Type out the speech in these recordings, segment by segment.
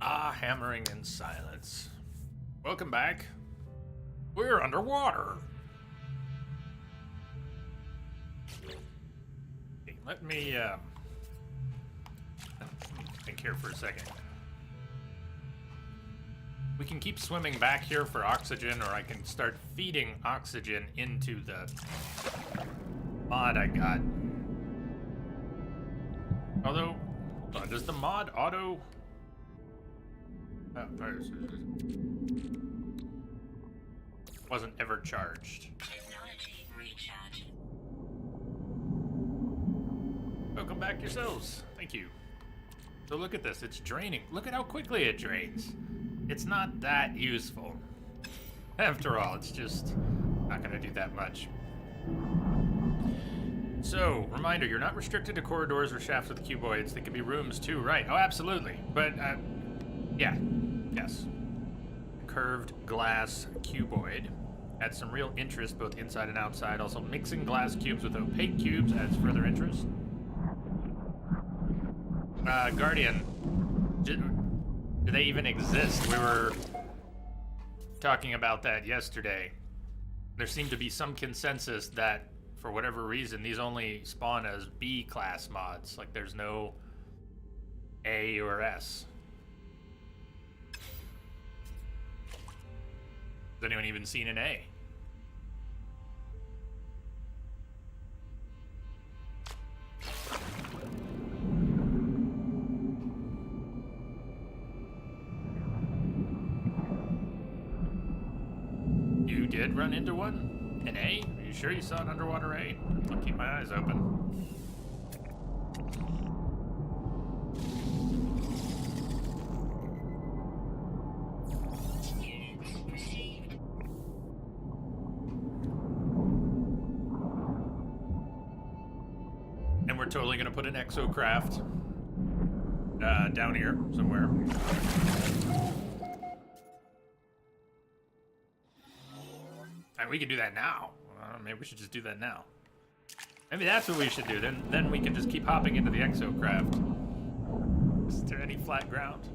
Ah, hammering in silence. Welcome back. We're underwater. Okay, let me think here for a second. We can keep swimming back here for oxygen, or I can start feeding oxygen into the mod I got. Although, hold on, does the mod auto... wasn't ever charged. Technology recharge. Welcome back yourselves. Thank you. So look at this. It's draining. Look at how quickly it drains. It's not that useful. After all, it's just not going to do that much. So, reminder, you're not restricted to corridors or shafts with cuboids. They could be rooms too, right? Oh, absolutely. But, yeah. Yes. Curved glass cuboid adds some real interest both inside and outside. Also, mixing glass cubes with opaque cubes adds further interest. Guardian, do they even exist? We were talking about that yesterday. There seemed to be some consensus that, for whatever reason, these only spawn as B-class mods. Like, there's no A or S. Has anyone even seen an A? You did run into one? An A? Are you sure you saw an underwater A? I'll keep my eyes open. And we're totally gonna put an exocraft down here somewhere. And we can do that now. Maybe we should just do that now. Maybe that's what we should do. Then we can just keep hopping into the exocraft. Is there any flat ground?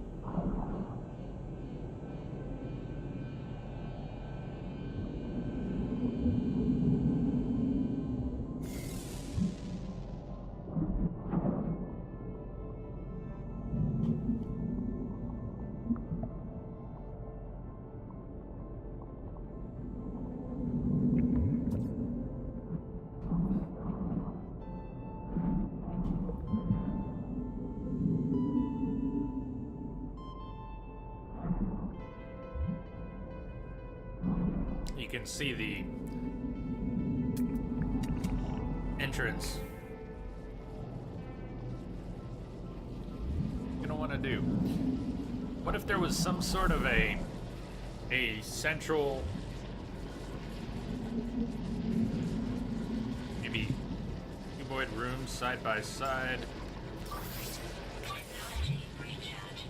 You can see the entrance. What do I want to do? What if there was some sort of a central, maybe cuboid rooms side by side? Technology recharge.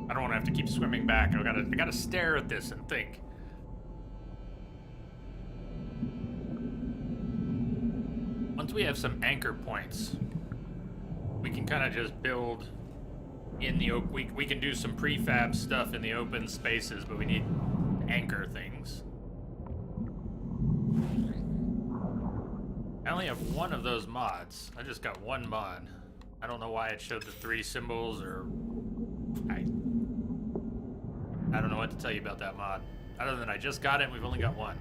I don't want to have to keep swimming back. I gotta stare at this and think. Once we have some anchor points, we can kind of just build in the open. We can do some prefab stuff in the open spaces, but we need anchor things. I only have one of those mods. I just got one mod. I don't know why it showed the 3 symbols, or I don't know what to tell you about that mod. Other than I just got it and we've only got one.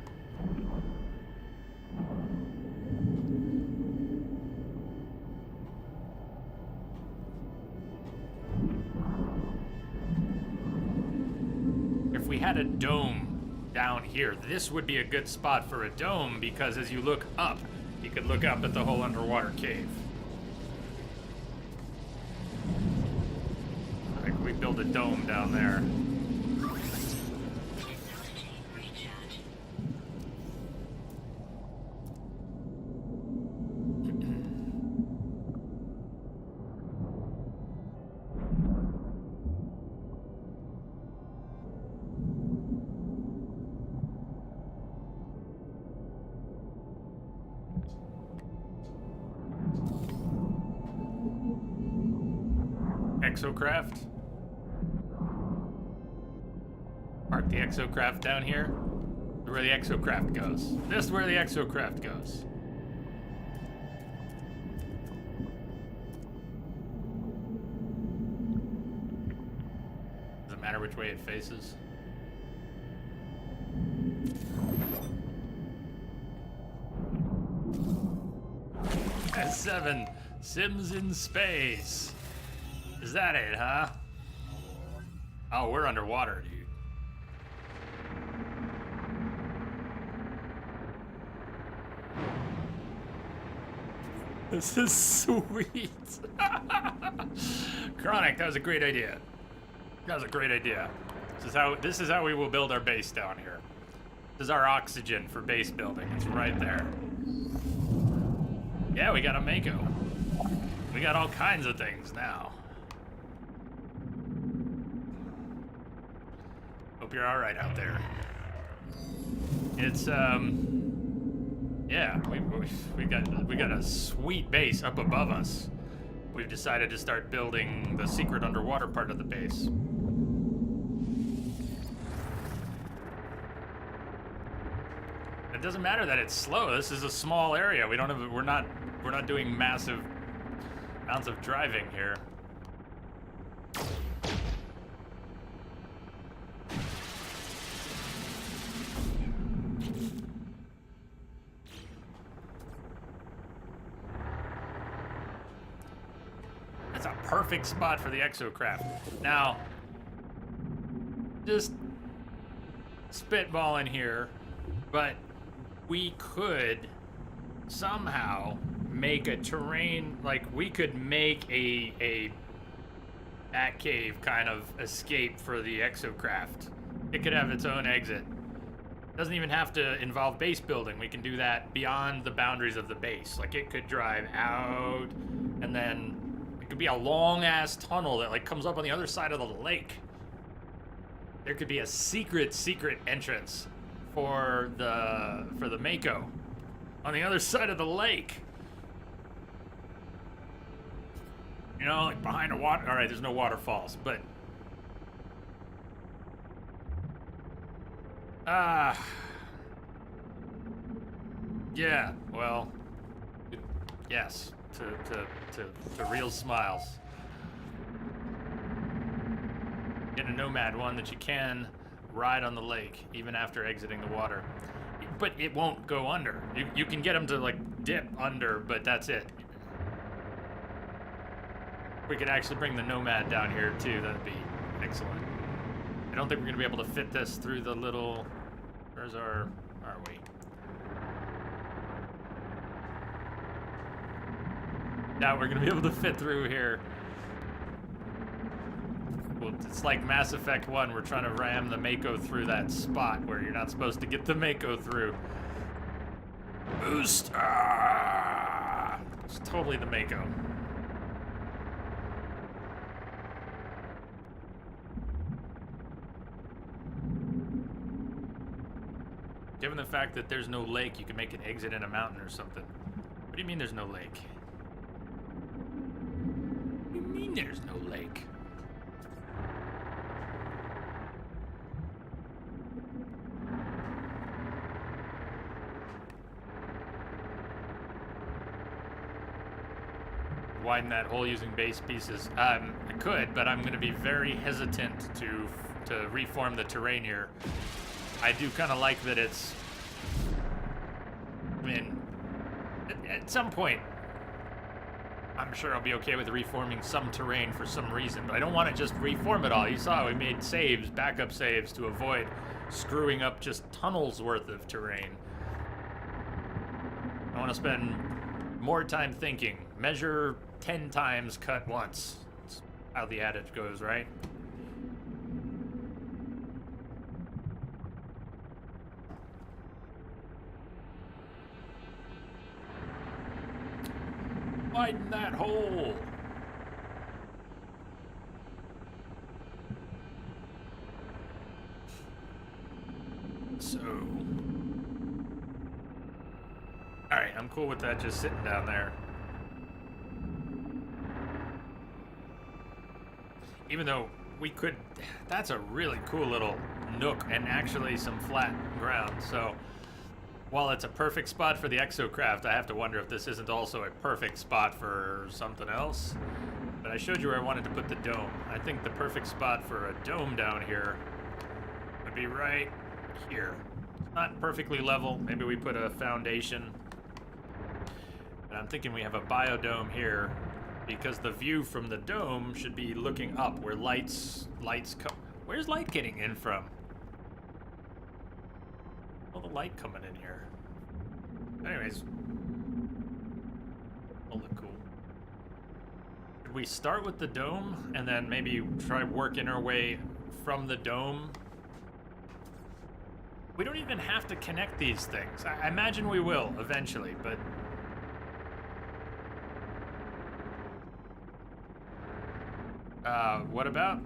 If we had a dome down here, this would be a good spot for a dome, because as you look up, you could look up at the whole underwater cave. Like, we build a dome down there. Technology recharge. exocraft. Park the exocraft down here. Where the exocraft goes. This is where the exocraft goes. Does it matter which way it faces? S7 Sims in space. Is that it, huh? Oh, we're underwater, dude. This is sweet. Chronic, that was a great idea. That was a great idea. This is how we will build our base down here. This is our oxygen for base building. It's right there. Yeah, we got a Mako. We got all kinds of things now. Hope you're all right out there. It's yeah, we got a sweet base up above us. We've decided to start building the secret underwater part of the base. It doesn't matter that it's slow. This is a small area. We don't have. We're not doing massive amounts of driving here. It's a perfect spot for the exocraft. Now, just spitballing here, but we could somehow make a terrain, like we could make a Bat Cave kind of escape for the exocraft. It could have its own exit. Doesn't even have to involve base building. We can do that beyond the boundaries of the base. Like it could drive out, and then it could be a long ass tunnel that like comes up on the other side of the lake. There could be a secret entrance for the Mako on the other side of the lake. You know, like behind a water. All right, there's no waterfalls, but yeah. Well, yes, to real smiles. Get a Nomad one that you can ride on the lake even after exiting the water, but it won't go under. You can get them to like dip under, but that's it. We could actually bring the Nomad down here too. That'd be excellent. I don't think we're gonna be able to fit this through the little. Where's our? Are we? Yeah, we're gonna be able to fit through here. Well, it's like Mass Effect 1. We're trying to ram the Mako through that spot where you're not supposed to get the Mako through. Boost! Ah! It's totally the Mako. Given the fact that there's no lake, you can make an exit in a mountain or something. What do you mean there's no lake? What do you mean there's no lake? Widen that hole using base pieces. I could, but I'm going to be very hesitant to reform the terrain here. I do kind of like that it's. I mean, at some point, I'm sure I'll be okay with reforming some terrain for some reason, but I don't want to just reform it all. You saw we made saves, backup saves, to avoid screwing up just tunnels worth of terrain. I want to spend more time thinking. Measure 10 times, cut once. That's how the adage goes, right? Widen that hole. So, all right, I'm cool with that just sitting down there. even though we could, that's a really cool little nook and actually some flat ground. So while it's a perfect spot for the exocraft, I have to wonder if this isn't also a perfect spot for something else. But I showed you where I wanted to put the dome. I think the perfect spot for a dome down here would be right here. It's not perfectly level. Maybe we put a foundation. And I'm thinking we have a biodome here because the view from the dome should be looking up where lights come. Where's light getting in from? All the light coming in here. Anyways, will look cool. Could we start with the dome and then maybe try working our way from the dome? We don't even have to connect these things. I imagine we will eventually, but what about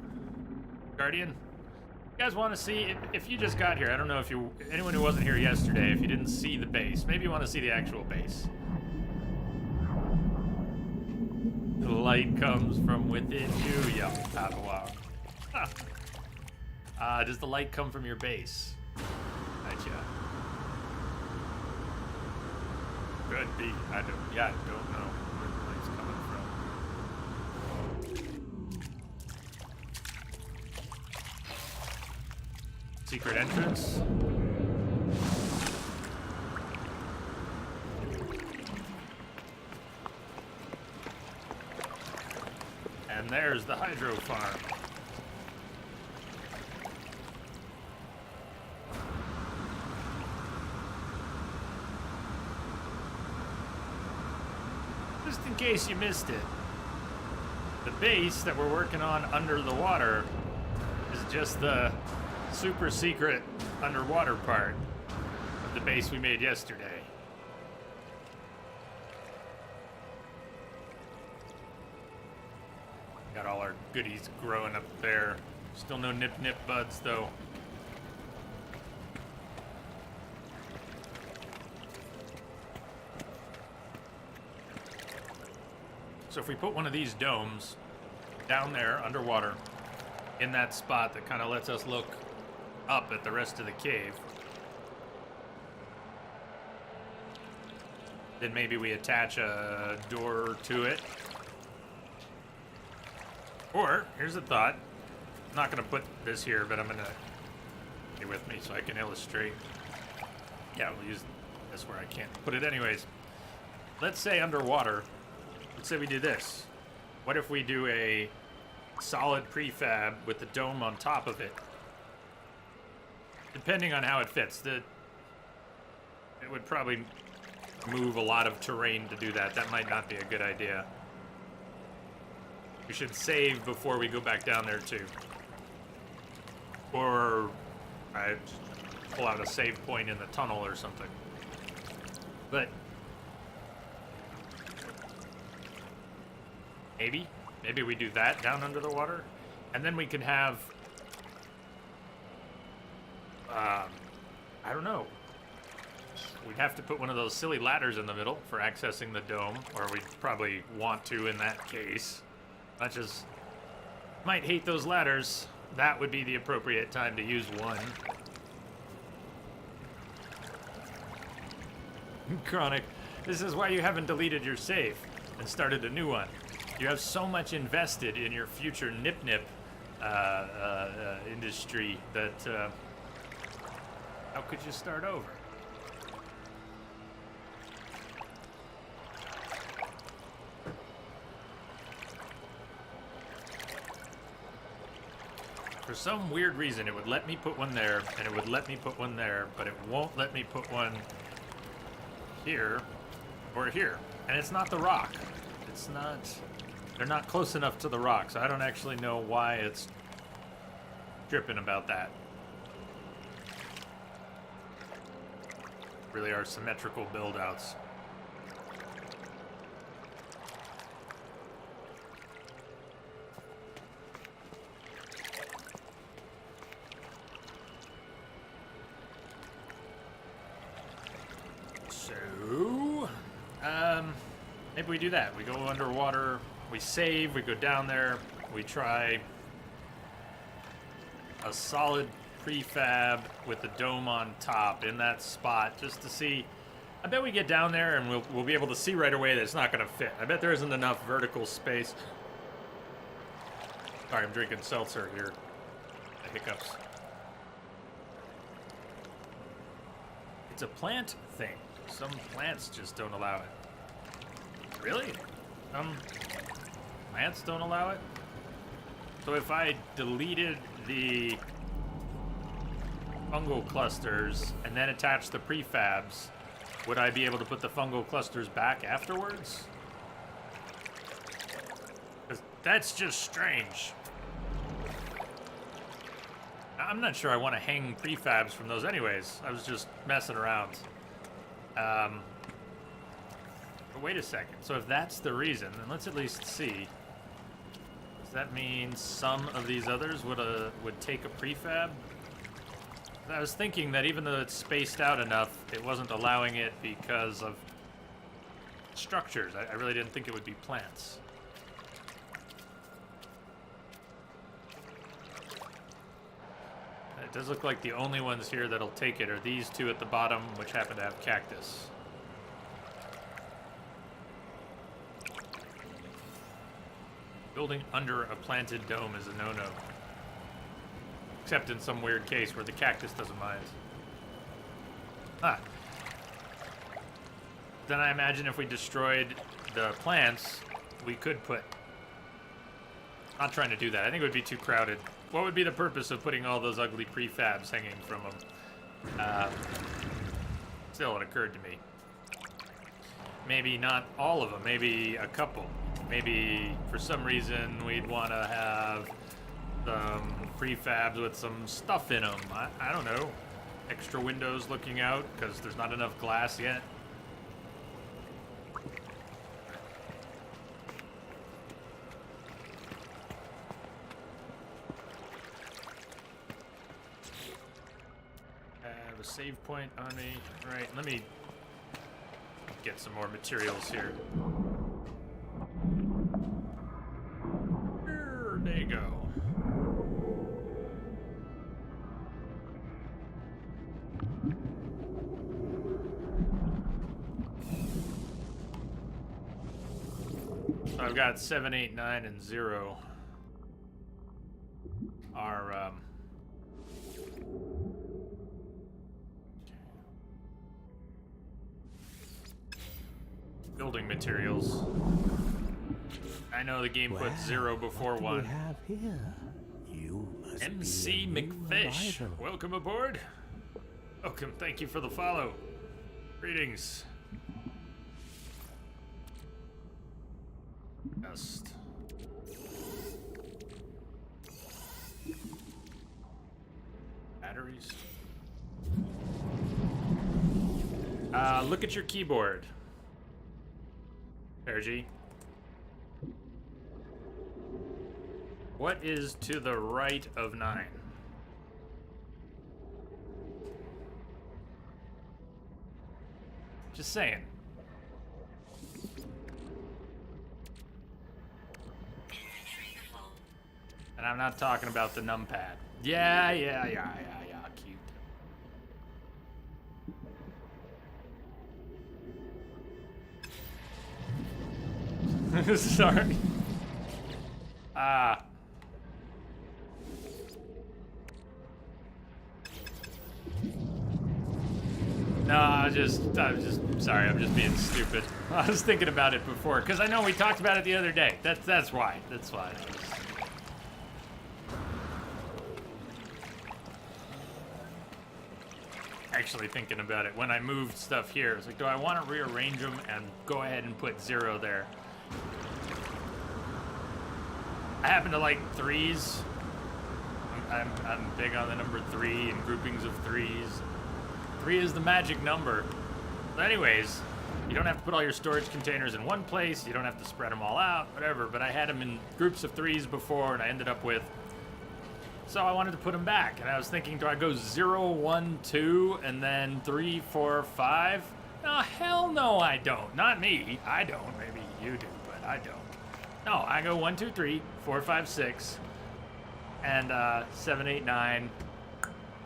Guardian? You guys want to see if you just got here? I don't know if anyone who wasn't here yesterday, if you didn't see the base, maybe you want to see the actual base. The light comes from within you, yeah, Padawan. Does the light come from your base? Gotcha. Could be. I don't know where the light's coming from. Secret entrance. And there's the hydro farm. Just in case you missed it, the base that we're working on under the water is just the super secret underwater part of the base we made yesterday. Got all our goodies growing up there. Still no nip buds though. So if we put one of these domes down there underwater in that spot that kind of lets us look up at the rest of the cave, then maybe we attach a door to it. Or, here's a thought. I'm not going to put this here, but I'm going to stay with me so I can illustrate. Yeah, we'll use this where I can't put it anyways. Let's say underwater, let's say we do this. What if we do a solid prefab with the dome on top of it? Depending on how it fits. It would probably move a lot of terrain to do that. That might not be a good idea. We should save before we go back down there too. Or I pull out a save point in the tunnel or something. But maybe we do that down under the water, and then we can have I don't know. We'd have to put one of those silly ladders in the middle for accessing the dome, or we'd probably want to in that case. Much as might hate those ladders, that would be the appropriate time to use one. Chronic, this is why you haven't deleted your save and started a new one. You have so much invested in your future nip industry that how could you start over? For some weird reason, it would let me put one there, and it would let me put one there, but it won't let me put one here or here. And it's not the rock. It's not... They're not close enough to the rock, so I don't actually know why it's tripping about that. Really are symmetrical build-outs. So, maybe we do that. We go underwater, we save, we go down there, we try a solid prefab with the dome on top in that spot just to see. I bet we get down there and we'll be able to see right away that it's not going to fit. I bet there isn't enough vertical space. Sorry, I'm drinking seltzer here. The hiccups. It's a plant thing. Some plants just don't allow it. Really? Plants don't allow it? So if I deleted the fungal clusters and then attached the prefabs, would I be able to put the fungal clusters back afterwards? 'Cause that's just strange. I'm not sure I want to hang prefabs from those anyways. I was just messing around. But wait a second. So if that's the reason, then let's at least see. Does that mean some of these others would take a prefab? I was thinking that even though it's spaced out enough, it wasn't allowing it because of structures. I really didn't think it would be plants. It does look like the only ones here that'll take it are these two at the bottom, which happen to have cactus. Building under a planted dome is a no-no. Except in some weird case where the cactus doesn't mind. Huh. Then I imagine if we destroyed the plants, we could put... Not trying to do that. I think it would be too crowded. What would be the purpose of putting all those ugly prefabs hanging from them? Still, it occurred to me. Maybe not all of them. Maybe a couple. Maybe for some reason we'd want to have some prefabs with some stuff in them. I don't know. Extra windows looking out because there's not enough glass yet. I have a save point on me. Right, let me get some more materials here. There you go. So I've got 7, 8, 9, and 0 are building materials. I know the game put 0 before 1. What do we have here? You must MC be a new McFish, arrival. welcome aboard. Welcome, thank you for the follow. Greetings. Dust. Batteries. Look at your keyboard. Ergy. What is to the right of 9? Just saying. Inventory full. And I'm not talking about the numpad. Yeah, cute. Sorry. No, I'm just sorry. I'm just being stupid. I was thinking about it before because I know we talked about it the other day. That's why. That's why. Actually thinking about it when I moved stuff here, it's like, do I want to rearrange them and go ahead and put 0 there? I happen to like 3s. I'm big on the number 3 and groupings of 3s. 3 is the magic number. But anyways, you don't have to put all your storage containers in one place. You don't have to spread them all out, whatever. But I had them in groups of 3s before, and I ended up with... So I wanted to put them back. And I was thinking, do I go 0, 1, 2, and then 3, 4, 5? No, hell no, I don't. Not me. I don't. Maybe you do, but I don't. No, I go 1, 2, 3, 4, 5, 6. And 7, 8, 9.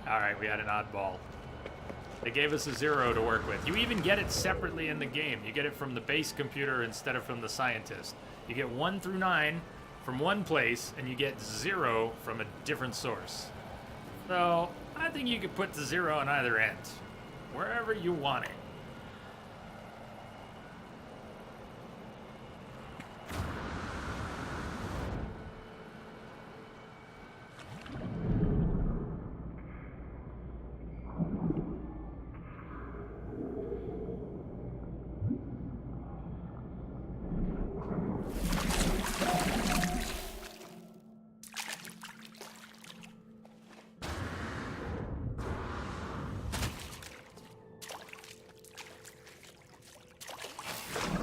All right, we had an oddball. They gave us a 0 to work with. You even get it separately in the game. You get it from the base computer instead of from the scientist. You get 1 through 9 from one place, and you get 0 from a different source. So I think you could put the 0 on either end, wherever you want it.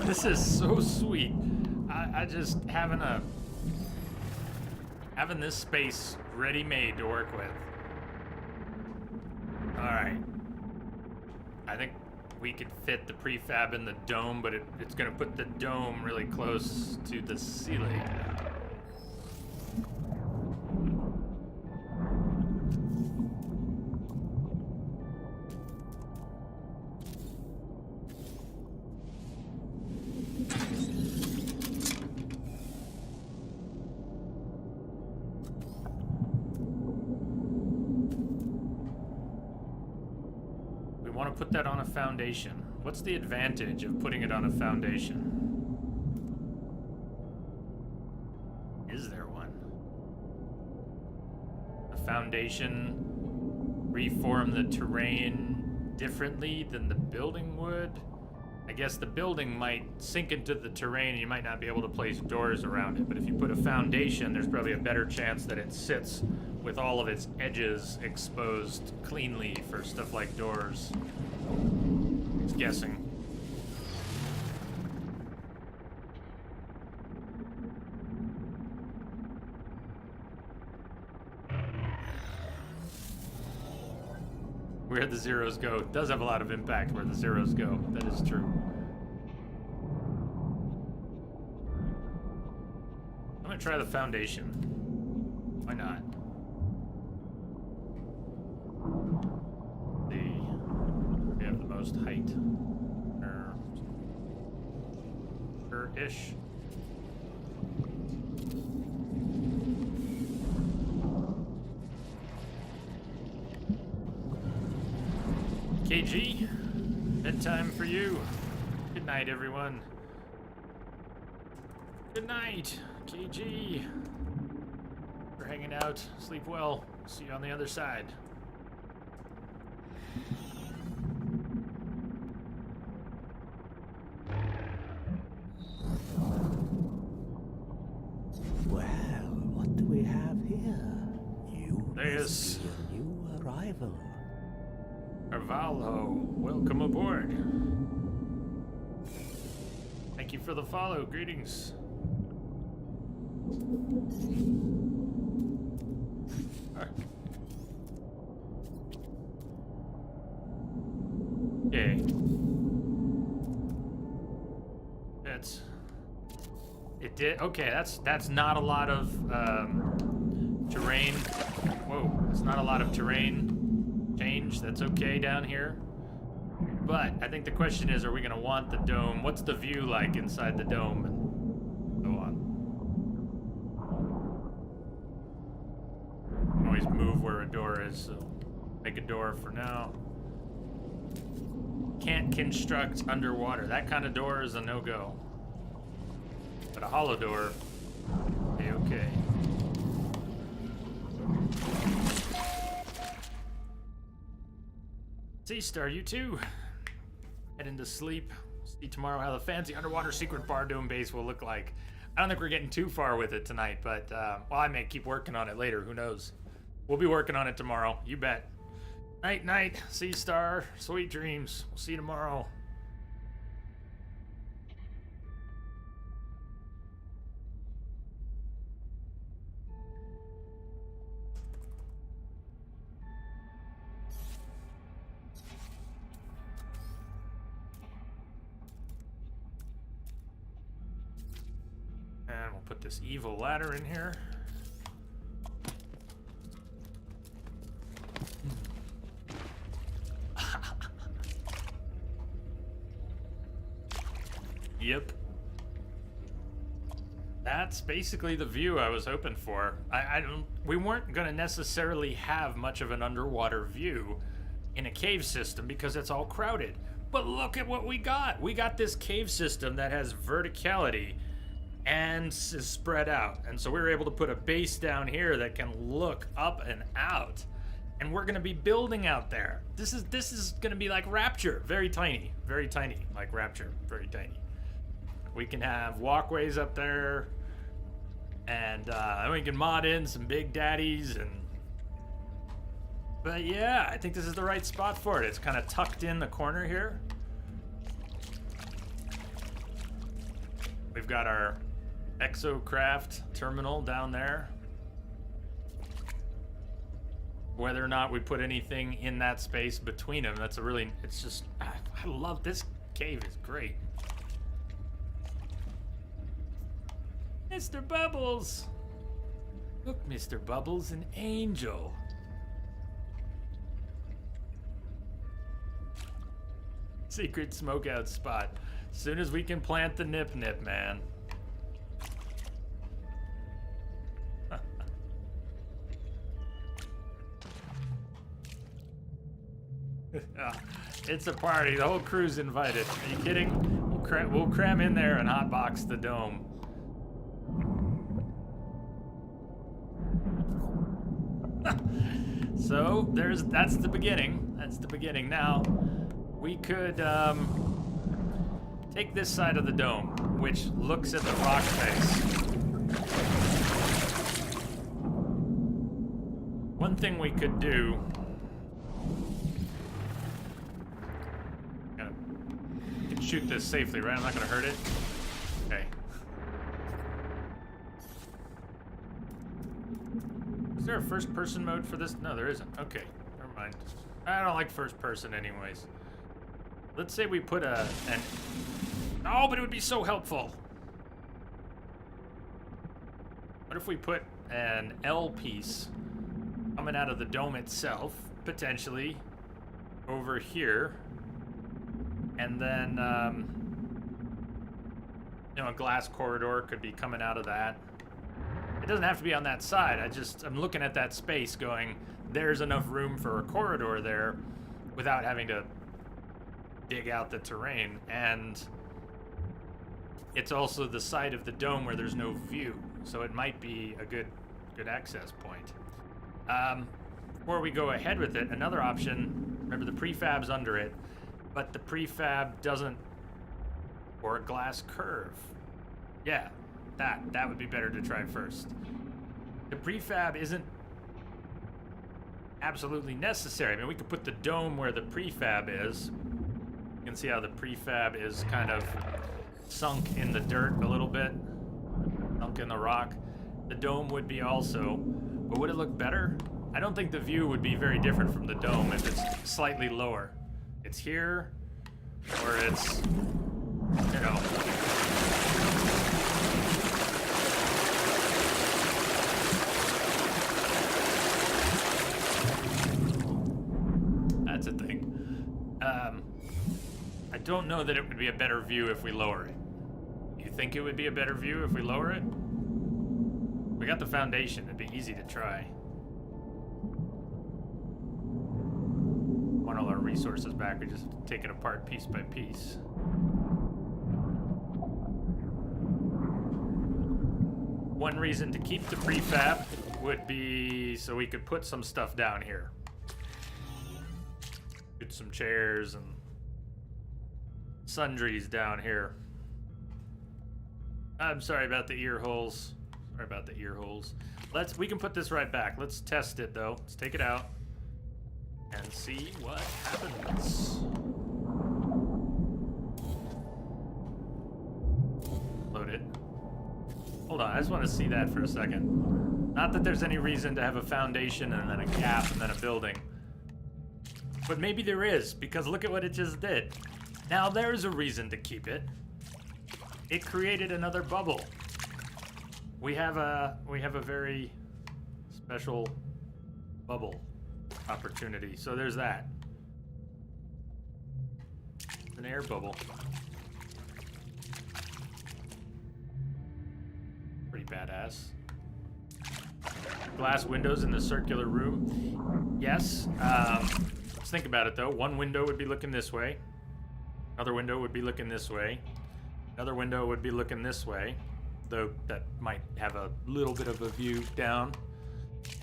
This is so sweet. I just having this space ready-made to work with. All right. I think we could fit the prefab in the dome, but it's gonna put the dome really close to the ceiling. Put that on a foundation. What's the advantage of putting it on a foundation? Is there one? A foundation reform the terrain differently than the building would? I guess the building might sink into the terrain and you might not be able to place doors around it, but if you put a foundation, there's probably a better chance that it sits with all of its edges exposed cleanly for stuff like doors. Just guessing. Where the zeros go. It does have a lot of impact where the zeros go. That is true. I'm gonna try the foundation. Why not? We have the most height. Ish. KG, bedtime for you. Good night, everyone. Good night, KG. For hanging out. Sleep well. See you on the other side. Well, what do we have here? You There's must be a new arrival. Carvalho, welcome aboard. Thank you for the follow. Greetings. Okay. It did. Okay, that's not a lot of terrain. Whoa, that's not a lot of terrain change. That's okay down here. But I think the question is, are we gonna want the dome? What's the view like inside the dome? And so on. Can always move where a door is, so make a door for now. Can't construct underwater. That kind of door is a no-go. But a hollow door, okay. Sea-Star, you too. Head into sleep. See tomorrow how the fancy underwater secret bar dome base will look like. I don't think we're getting too far with it tonight, but, well, I may keep working on it later. Who knows? We'll be working on it tomorrow. You bet. Night, night. Sea-Star. Sweet dreams. We'll see you tomorrow. And we'll put this evil ladder in here. Yep. That's basically the view I was hoping for. We weren't going to necessarily have much of an underwater view in a cave system because it's all crowded. But look at what we got. We got this cave system that has verticality and is spread out. And so we were able to put a base down here that can look up and out. And we're going to be building out there. This is going to be like Rapture. Very tiny, like Rapture, very tiny. We can have walkways up there, and we can mod in some big daddies. But yeah, I think this is the right spot for it. It's kind of tucked in the corner here. We've got our Exocraft terminal down there. Whether or not we put anything in that space between them, it's just, I love this cave, is great. Mr. Bubbles! Look, Mr. Bubbles, an angel. Secret smokeout spot. As soon as we can plant the nip, man. It's a party. The whole crew's invited. Are you kidding? We'll cram in there and hotbox the dome. So that's the beginning. That's the beginning. Now we could take this side of the dome, which looks at the rock face. One thing we could do. We can shoot this safely, right? I'm not gonna hurt it. Okay. Is there a first-person mode for this? No, there isn't. Okay, never mind. I don't like first-person anyways. Let's say we put an... Oh, but it would be so helpful. What if we put an L piece coming out of the dome itself, potentially, over here, and then, a glass corridor could be coming out of that. It doesn't have to be on that side. I'm looking at that space going, there's enough room for a corridor there without having to dig out the terrain. And it's also the side of the dome where there's no view. So it might be a good access point. Before we go ahead with it, another option, remember the prefab's under it, but the prefab doesn't, or a glass curve. Yeah. That would be better to try first. The prefab isn't absolutely necessary. I mean, we could put the dome where the prefab is. You can see how the prefab is kind of sunk in the dirt a little bit. Sunk in the rock. The dome would be also. But would it look better? I don't think the view would be very different from the dome if it's slightly lower. It's here, or it's, That's a thing. I don't know that it would be a better view if we lower it. You think it would be a better view if we lower it? We got the foundation. It'd be easy to try. Want all our resources back. We just take it apart piece by piece. One reason to keep the prefab would be so we could put some stuff down here. Put some chairs and sundries down here. I'm sorry about the ear holes. Sorry about the ear holes. We can put this right back. Let's test it though. Let's take it out and see what happens. Load it. Hold on, I just want to see that for a second. Not that there's any reason to have a foundation and then a gap and then a building. But maybe there is, because look at what it just did. Now there's a reason to keep it. It created another bubble. We have a very special bubble opportunity. So there's that. An air bubble. badass. Glass windows in the circular room. Yes. Let's think about it though. One window would be looking this way. Another window would be looking this way. Another window would be looking this way, though that might have a little bit of a view down.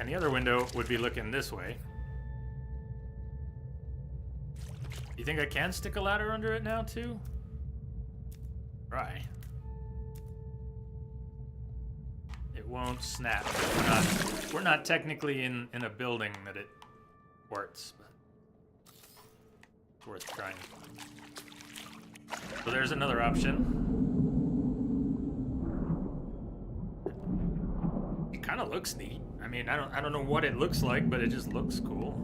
And the other window would be looking this way. You think I can stick a ladder under it now too? Try. It won't snap. We're not technically in a building that it works, but it's worth trying. So there's another option. It kind of looks neat. I mean, I don't know what it looks like, but it just looks cool.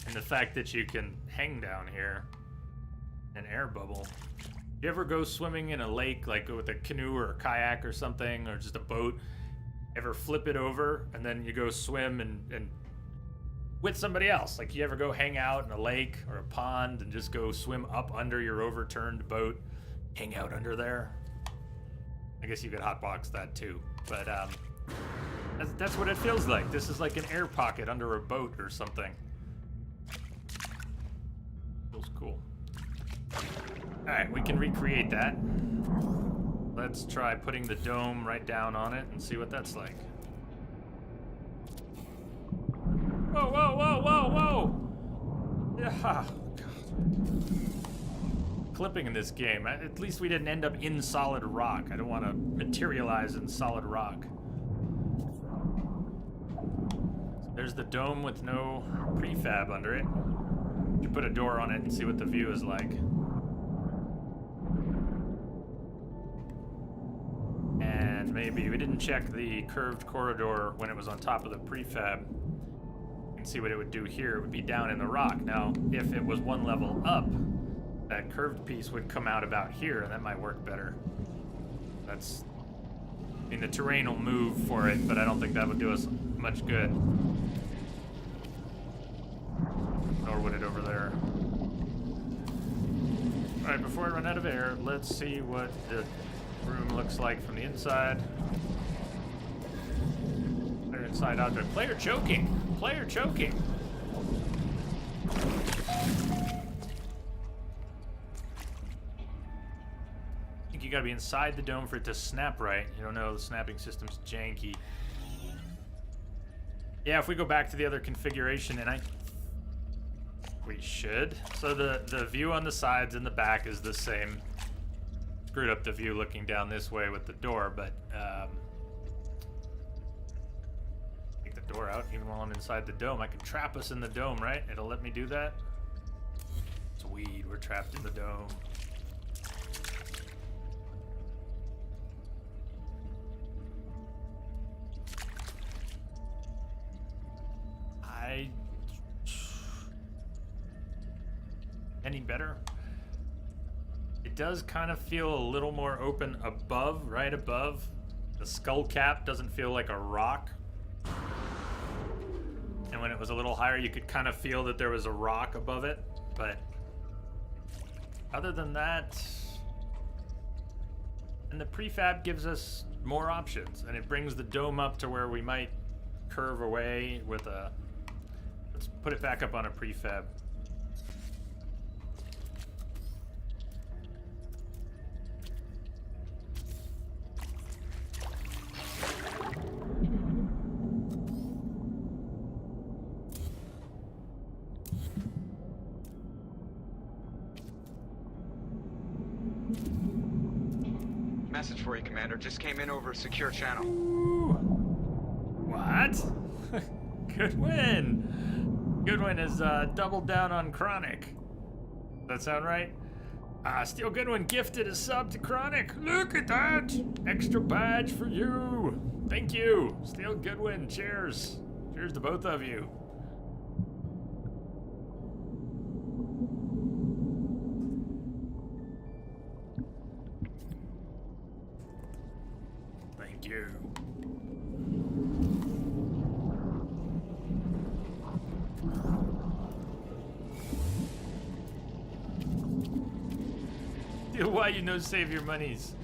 And the fact that you can hang down here in an air bubble. You ever go swimming in a lake, like with a canoe or a kayak or something, or just a boat? Ever flip it over and then you go swim and with somebody else? Like, you ever go hang out in a lake or a pond and just go swim up under your overturned boat, hang out under there? I guess you could hotbox that too, but that's what it feels like. This is like an air pocket under a boat or something. Feels cool. All right, we can recreate that. Let's try putting the dome right down on it and see what that's like. Whoa, whoa, whoa, whoa, whoa! Yeah, God. Clipping in this game. At least we didn't end up in solid rock. I don't want to materialize in solid rock. So there's the dome with no prefab under it. You put a door on it and see what the view is like. And maybe we didn't check the curved corridor when it was on top of the prefab. And see what it would do here. It would be down in the rock. Now, if it was one level up, that curved piece would come out about here, and that might work better. That's... I mean, the terrain will move for it, but I don't think that would do us much good. Nor would it over there. Alright, before I run out of air, let's see what the room looks like from the inside. Player inside object. Player choking! Player choking! You gotta be inside the dome for it to snap right. You don't know, the snapping system's janky. Yeah, if we go back to the other configuration, and we should. So the view on the sides and the back is the same. Screwed up the view looking down this way with the door, but take the door out even while I'm inside the dome. I can trap us in the dome, right? It'll let me do that? Sweet, we're trapped in the dome. Any better? It does kind of feel a little more open above, right above. The skull cap doesn't feel like a rock. And when it was a little higher, you could kind of feel that there was a rock above it. But other than that, and the prefab gives us more options, and it brings the dome up to where we might curve away with a... Let's put it back up on a prefab. Message for you, Commander. Just came in over a secure channel. Ooh. What? Goodwin! Goodwin has doubled down on Chronic. Does that sound right? Steel Goodwin gifted a sub to Chronic. Look at that! Extra badge for you! Thank you! Steel Goodwin, cheers! Cheers to both of you. Thank you. Why you no save your monies?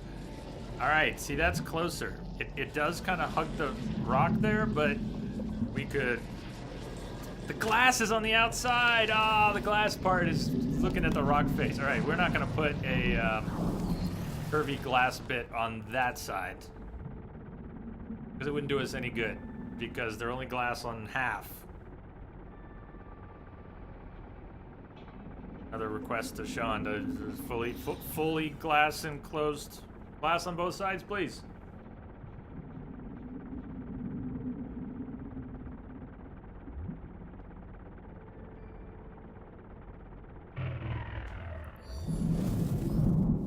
All right, see, that's closer. It does kind of hug the rock there, but we could... The glass is on the outside. Ah, the glass part is looking at the rock face. All right, we're not going to put a curvy glass bit on that side because it wouldn't do us any good because they're only glass on half. Another request to Sean to fully glass enclosed. Glass on both sides, please.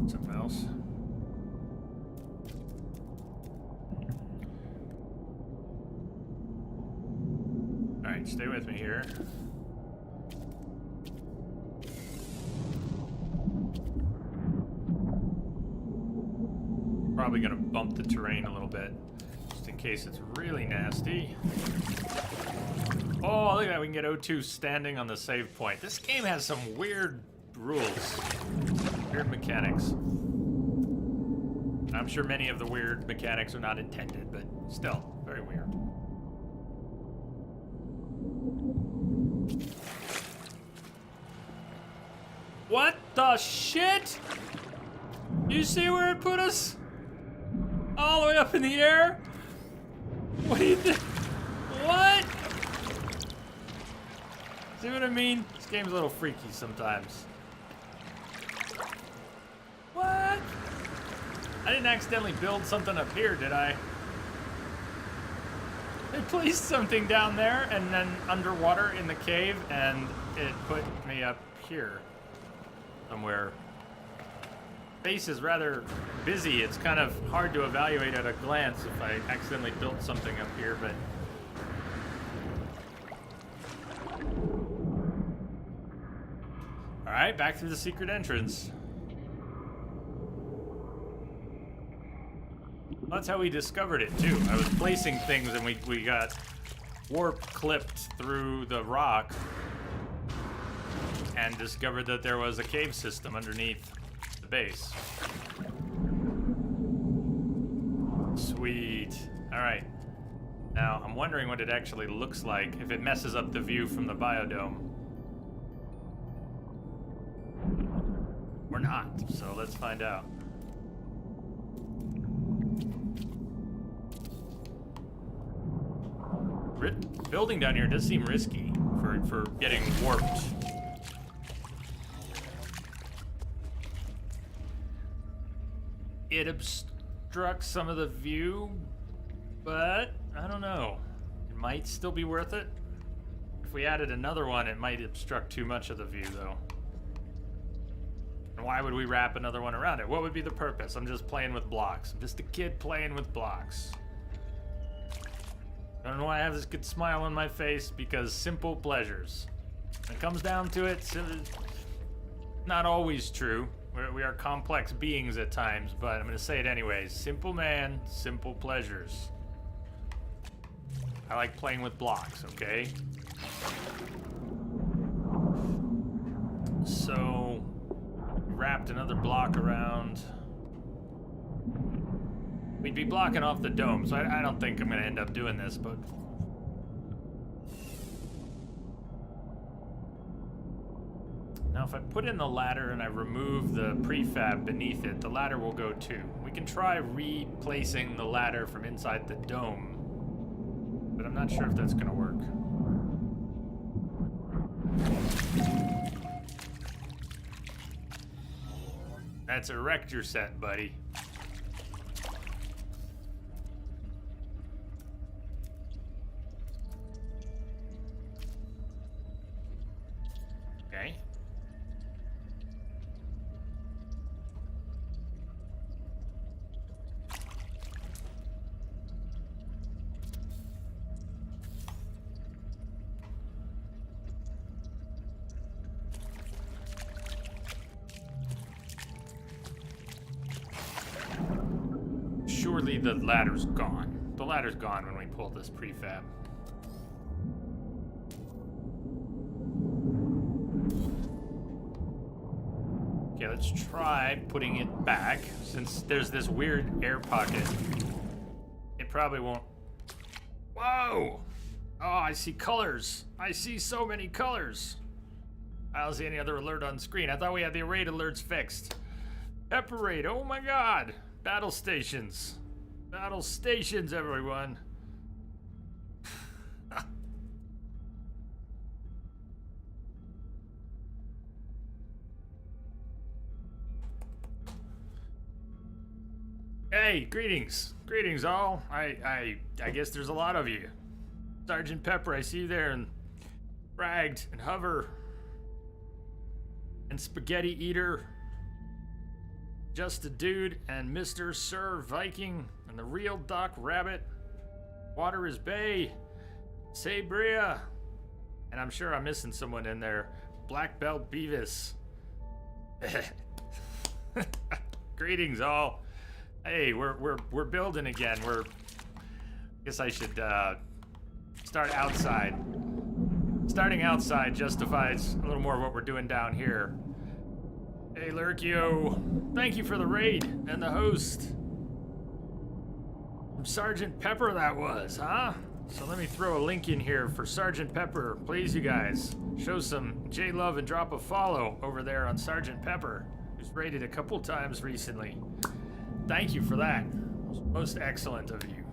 Something else. All right, stay with me here. Probably gonna bump the terrain a little bit, just in case it's really nasty. Oh, look at that, we can get O2 standing on the save point. This game has some weird rules, weird mechanics. I'm sure many of the weird mechanics are not intended, but still, very weird. What the shit? You see where it put us? All the way up in the air? What do you think? What? See what I mean? This game's a little freaky sometimes. What? I didn't accidentally build something up here, did I? They placed something down there and then underwater in the cave, and it put me up here somewhere. Space is rather busy. It's kind of hard to evaluate at a glance if I accidentally built something up here, but... Alright, back through the secret entrance. Well, that's how we discovered it, too. I was placing things and we got warp clipped through the rock and discovered that there was a cave system underneath the base. Sweet. All right. Now, I'm wondering what it actually looks like if it messes up the view from the biodome. Or not, so let's find out. Building down here does seem risky for getting warped. It obstructs some of the view, but I don't know. It might still be worth it. If we added another one, it might obstruct too much of the view, though. And why would we wrap another one around it? What would be the purpose? I'm just playing with blocks. I'm just a kid playing with blocks. I don't know why I have this good smile on my face, because simple pleasures. When it comes down to it, it's not always true. We are complex beings at times, but I'm going to say it anyways. Simple man, simple pleasures. I like playing with blocks, okay? So, wrapped another block around. We'd be blocking off the dome, so I don't think I'm going to end up doing this, but... Now, if I put in the ladder and I remove the prefab beneath it, the ladder will go too. We can try replacing the ladder from inside the dome, but I'm not sure if that's going to work. That's a Rector set, buddy. Okay. Surely the ladder's gone. The ladder's gone when we pull this prefab. Okay, let's try putting it back. Since there's this weird air pocket, it probably won't. Whoa! Oh, I see colors. I see so many colors. I don't see any other alert on screen. I thought we had the raid alerts fixed. Pepper raid, oh my god. Battle stations. Battle stations, everyone. Hey, greetings. Greetings all. I guess there's a lot of you. Sergeant Pepper, I see you there, and Fragged, and Hover, and Spaghetti Eater, Just a Dude, and Mr. Sir Viking, and the real Doc Rabbit, Water is Bay, Sabria, and I'm sure I'm missing someone in there, Black Belt Beavis. Greetings all. Hey, we're building again. Guess I should start outside. Starting outside justifies a little more of what we're doing down here. Hey, Lurkio, thank you for the raid and the host. From Sergeant Pepper that was, huh? So let me throw a link in here for Sergeant Pepper. Please, you guys, show some J-Love and drop a follow over there on Sergeant Pepper, who's raided a couple times recently. Thank you for that. Most excellent of you.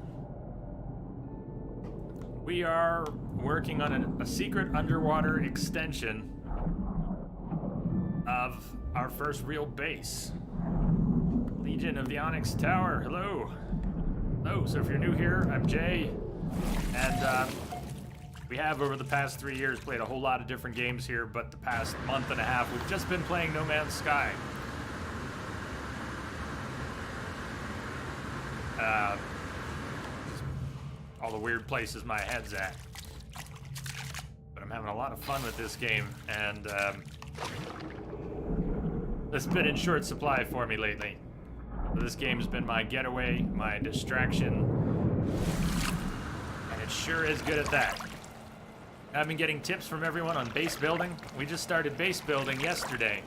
We are working on a secret underwater extension of our first real base. Legion of the Onyx Tower, hello. Hello, so if you're new here, I'm Jay. And we have, over the past 3 years, played a whole lot of different games here, but the past month and a half, we've just been playing No Man's Sky. All the weird places my head's at. But I'm having a lot of fun with this game, and it's been in short supply for me lately. This game's been my getaway, my distraction, and it sure is good at that. I've been getting tips from everyone on base building. We just started base building yesterday.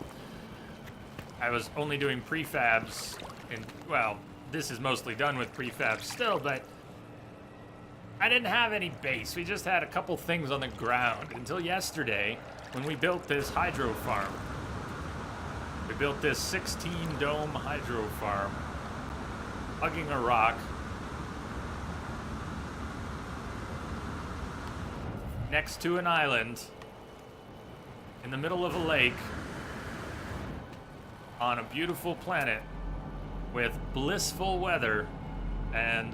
I was only doing prefabs, and well, this is mostly done with prefabs still, but I didn't have any base. We just had a couple things on the ground until yesterday when we built this hydro farm. We built this 16-dome hydro farm, hugging a rock, next to an island, in the middle of a lake, on a beautiful planet with blissful weather, and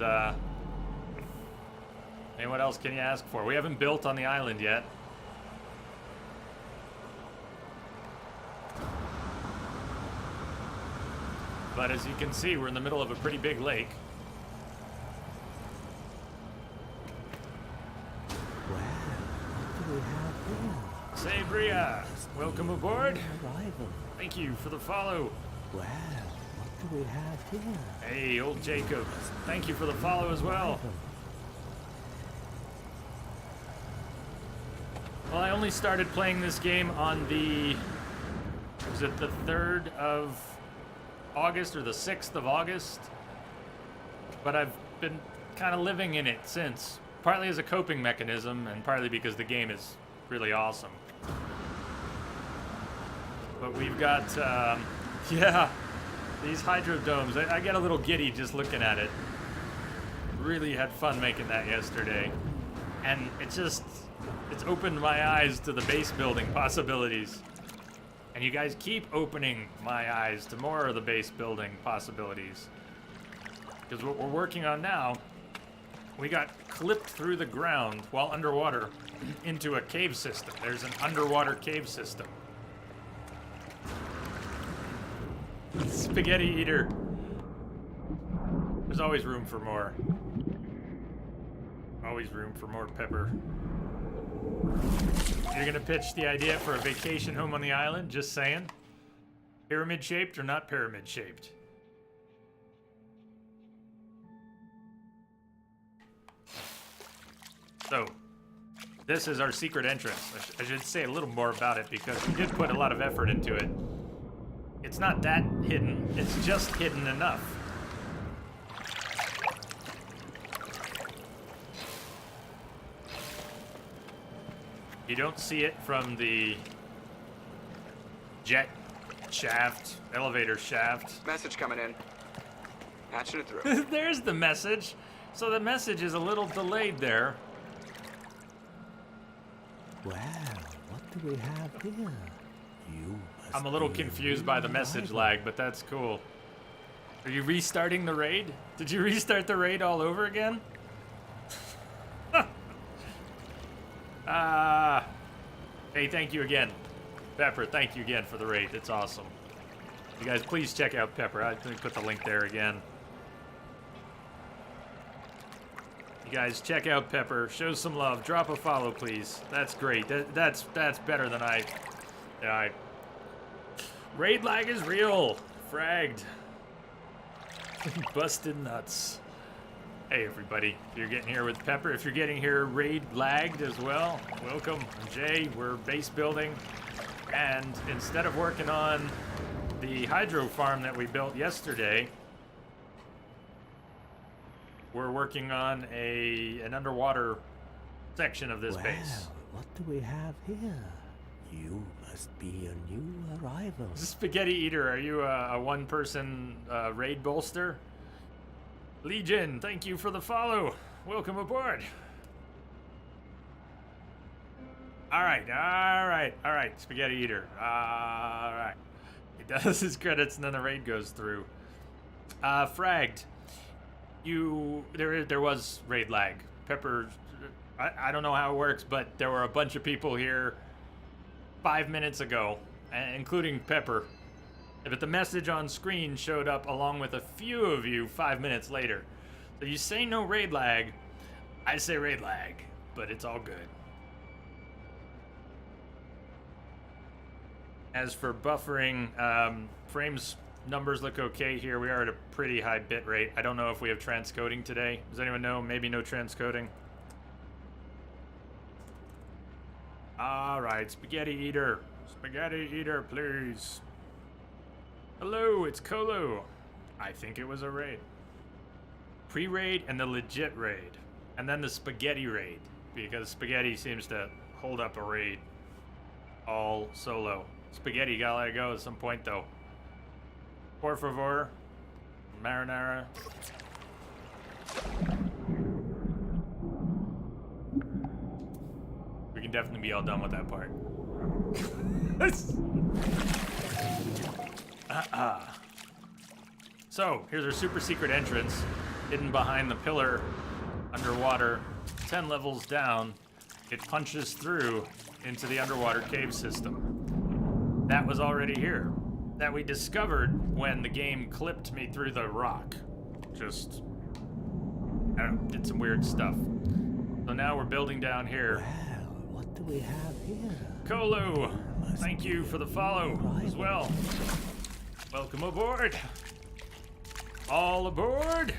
what else can you ask for? We haven't built on the island yet. But as you can see, we're in the middle of a pretty big lake. Well, what do we have here? Sabria, welcome aboard. Arrival. Thank you for the follow. Well, what do we have here? Hey, old Jacob, thank you for the follow as well. Well, I only started playing this game on the, was it the 3rd of August or the 6th of August? But I've been kind of living in it since, partly as a coping mechanism and partly because the game is really awesome. But we've got, yeah, these hydrodomes. I get a little giddy just looking at it. Really had fun making that yesterday. And it's opened my eyes to the base building possibilities. And you guys keep opening my eyes to more of the base building possibilities. Because what we're working on now, we got clipped through the ground while underwater into a cave system. There's an underwater cave system. Spaghetti Eater. There's always room for more. Always room for more pepper. You're gonna pitch the idea for a vacation home on the island? Just saying. Pyramid shaped or not pyramid shaped? So, this is our secret entrance. I should say a little more about it because we did put a lot of effort into it. It's not that hidden. It's just hidden enough. You don't see it from the jet shaft, elevator shaft. Message coming in. Patching it through. There's the message. So the message is a little delayed there. Well, what do we have here? You must I'm a little be confused new by the message arrival. lag, but that's cool. Are you restarting the raid? Did you restart the raid all over again? Hey, thank you again. Pepper, thank you again for the raid. It's awesome. You guys, please check out Pepper. I think put the link there again. You guys, check out Pepper. Show some love. Drop a follow, please. That's great. That's better than I. Raid lag is real. Fragged. Busted nuts. Hey everybody, if you're getting here with Pepper, if you're getting here raid lagged as well, welcome. I'm Jay, we're base building, and instead of working on the hydro farm that we built yesterday, we're working on an underwater section of this Well, base. what do we have here? You must be a new arrival. Spaghetti Eater, are you a one-person raid bolster? Legion, thank you for the follow. Welcome aboard. All right, Spaghetti Eater. All right. He does his credits and then the raid goes through. Fragged. There was raid lag. Pepper, I don't know how it works, but there were a bunch of people here 5 minutes ago, including Pepper. But the message on screen showed up along with a few of you 5 minutes later. So you say no raid lag, I say raid lag, but it's all good. As for buffering, frames numbers look okay here. We are at a pretty high bit rate. I don't know if we have transcoding today. Does anyone know? Maybe no transcoding. All right, Spaghetti Eater. Spaghetti Eater, please. Hello, it's Colo. I think it was a raid. Pre-raid and the legit raid. And then the spaghetti raid. Because spaghetti seems to hold up a raid all solo. Spaghetti gotta let it go at some point though. Por favor. Marinara. We can definitely be all done with that part. So, here's our super secret entrance, hidden behind the pillar, underwater, 10 levels down. It punches through into the underwater cave system. That was already here. That we discovered when the game clipped me through the rock. Just, I don't know, did some weird stuff. So now we're building down here. Well, what do we have here? Colo, thank you for the follow as well. Welcome aboard. All aboard.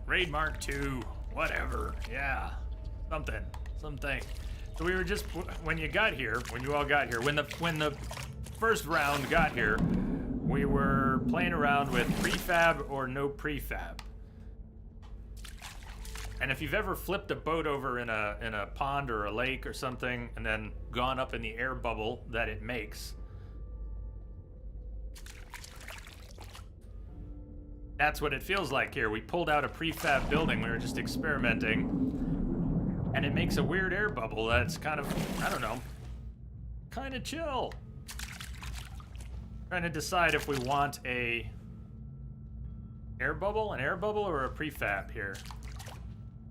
Raid Mark II, whatever, yeah, something. So we were just, when you all got here, when the first round got here, we were playing around with prefab or no prefab. And if you've ever flipped a boat over in a pond or a lake or something and then gone up in the air bubble that it makes, that's what it feels like here. We pulled out a prefab building. We were just experimenting. And it makes a weird air bubble that's kind of, I don't know, kind of chill. Trying to decide if we want an air bubble or a prefab here.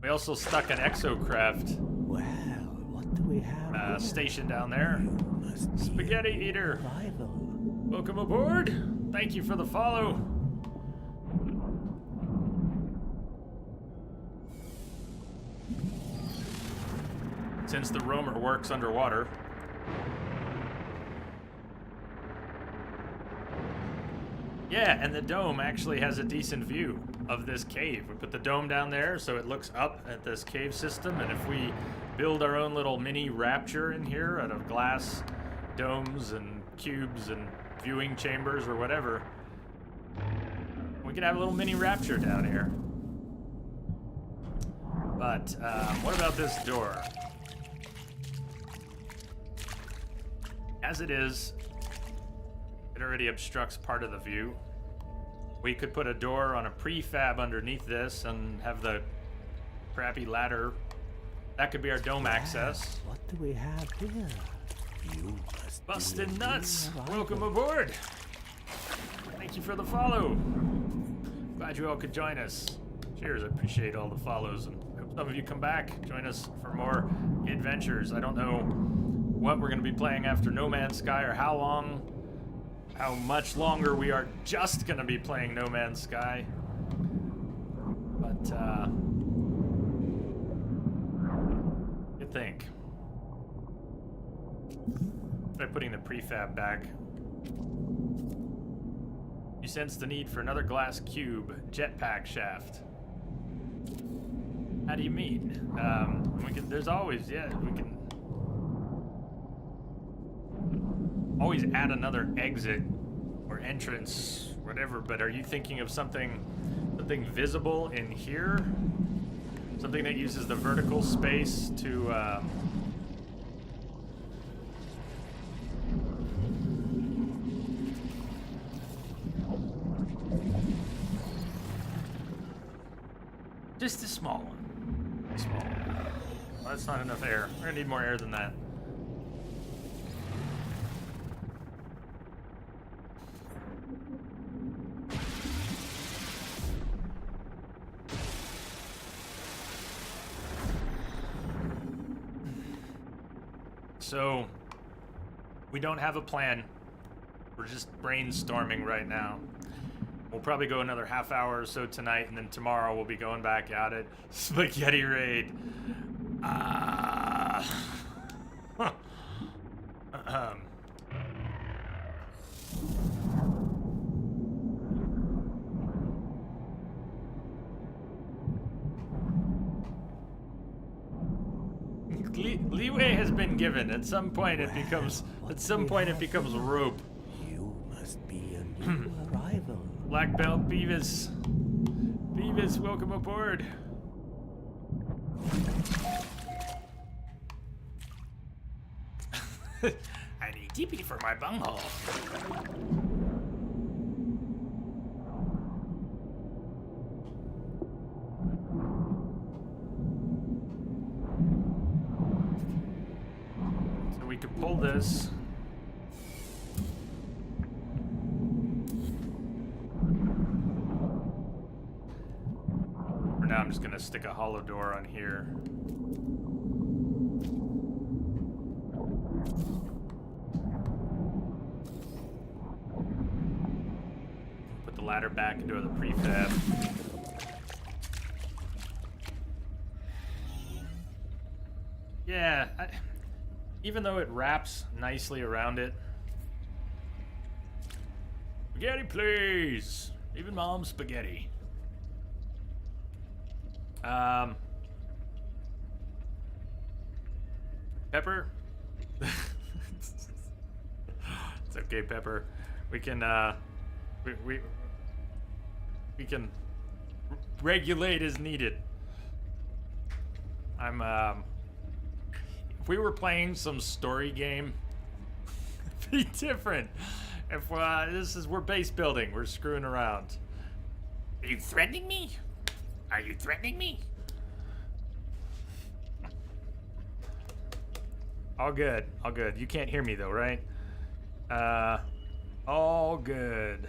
We also stuck an exocraft Well, what do we have here? station down there. You must be Spaghetti a new Eater. arrival. Welcome aboard. Thank you for the follow. Since the roamer works underwater. Yeah, and the dome actually has a decent view of this cave. We put the dome down there so it looks up at this cave system, and if we build our own little mini rapture in here out of glass domes and cubes and viewing chambers or whatever. We could have a little mini rapture down here. But what about this door? As it is, it already obstructs part of the view. We could put a door on a prefab underneath this and have the crappy ladder. That could be our dome access. What do we have here? You must be Bustin' a new nuts! arrival. Welcome aboard! Thank you for the follow. Glad you all could join us. Cheers, I appreciate all the follows and hope some of you come back. Join us for more adventures. I don't know what we're going to be playing after No Man's Sky or how much longer we are just going to be playing No Man's Sky. But, you think. By putting the prefab back. You sense the need for another glass cube jetpack shaft. How do you mean? There's always, we can always add another exit or entrance, whatever, but are you thinking of something visible in here? Something that uses the vertical space to, just a small one. Small one. Well, that's not enough air. We're gonna need more air than that. So, we don't have a plan. We're just brainstorming right now. We'll probably go another half hour or so tonight, and then tomorrow we'll be going back at it. Spaghetti raid. Leeway has been given. At some point it becomes rope. You must be a new arrival. Black belt Beavis. Beavis, welcome aboard. I need TP for my bunghole. So we could pull this. For now, I'm just gonna stick a hollow door on here. Put the ladder back into the prefab. Yeah, even though it wraps nicely around it. Spaghetti, please. Even mom's spaghetti. Pepper? It's okay, Pepper. We can, we can regulate as needed. If we were playing some story game, it'd be different. If, we're base building, we're screwing around. Are you threatening me? Are you threatening me? All good, all good. You can't hear me though, right? All good.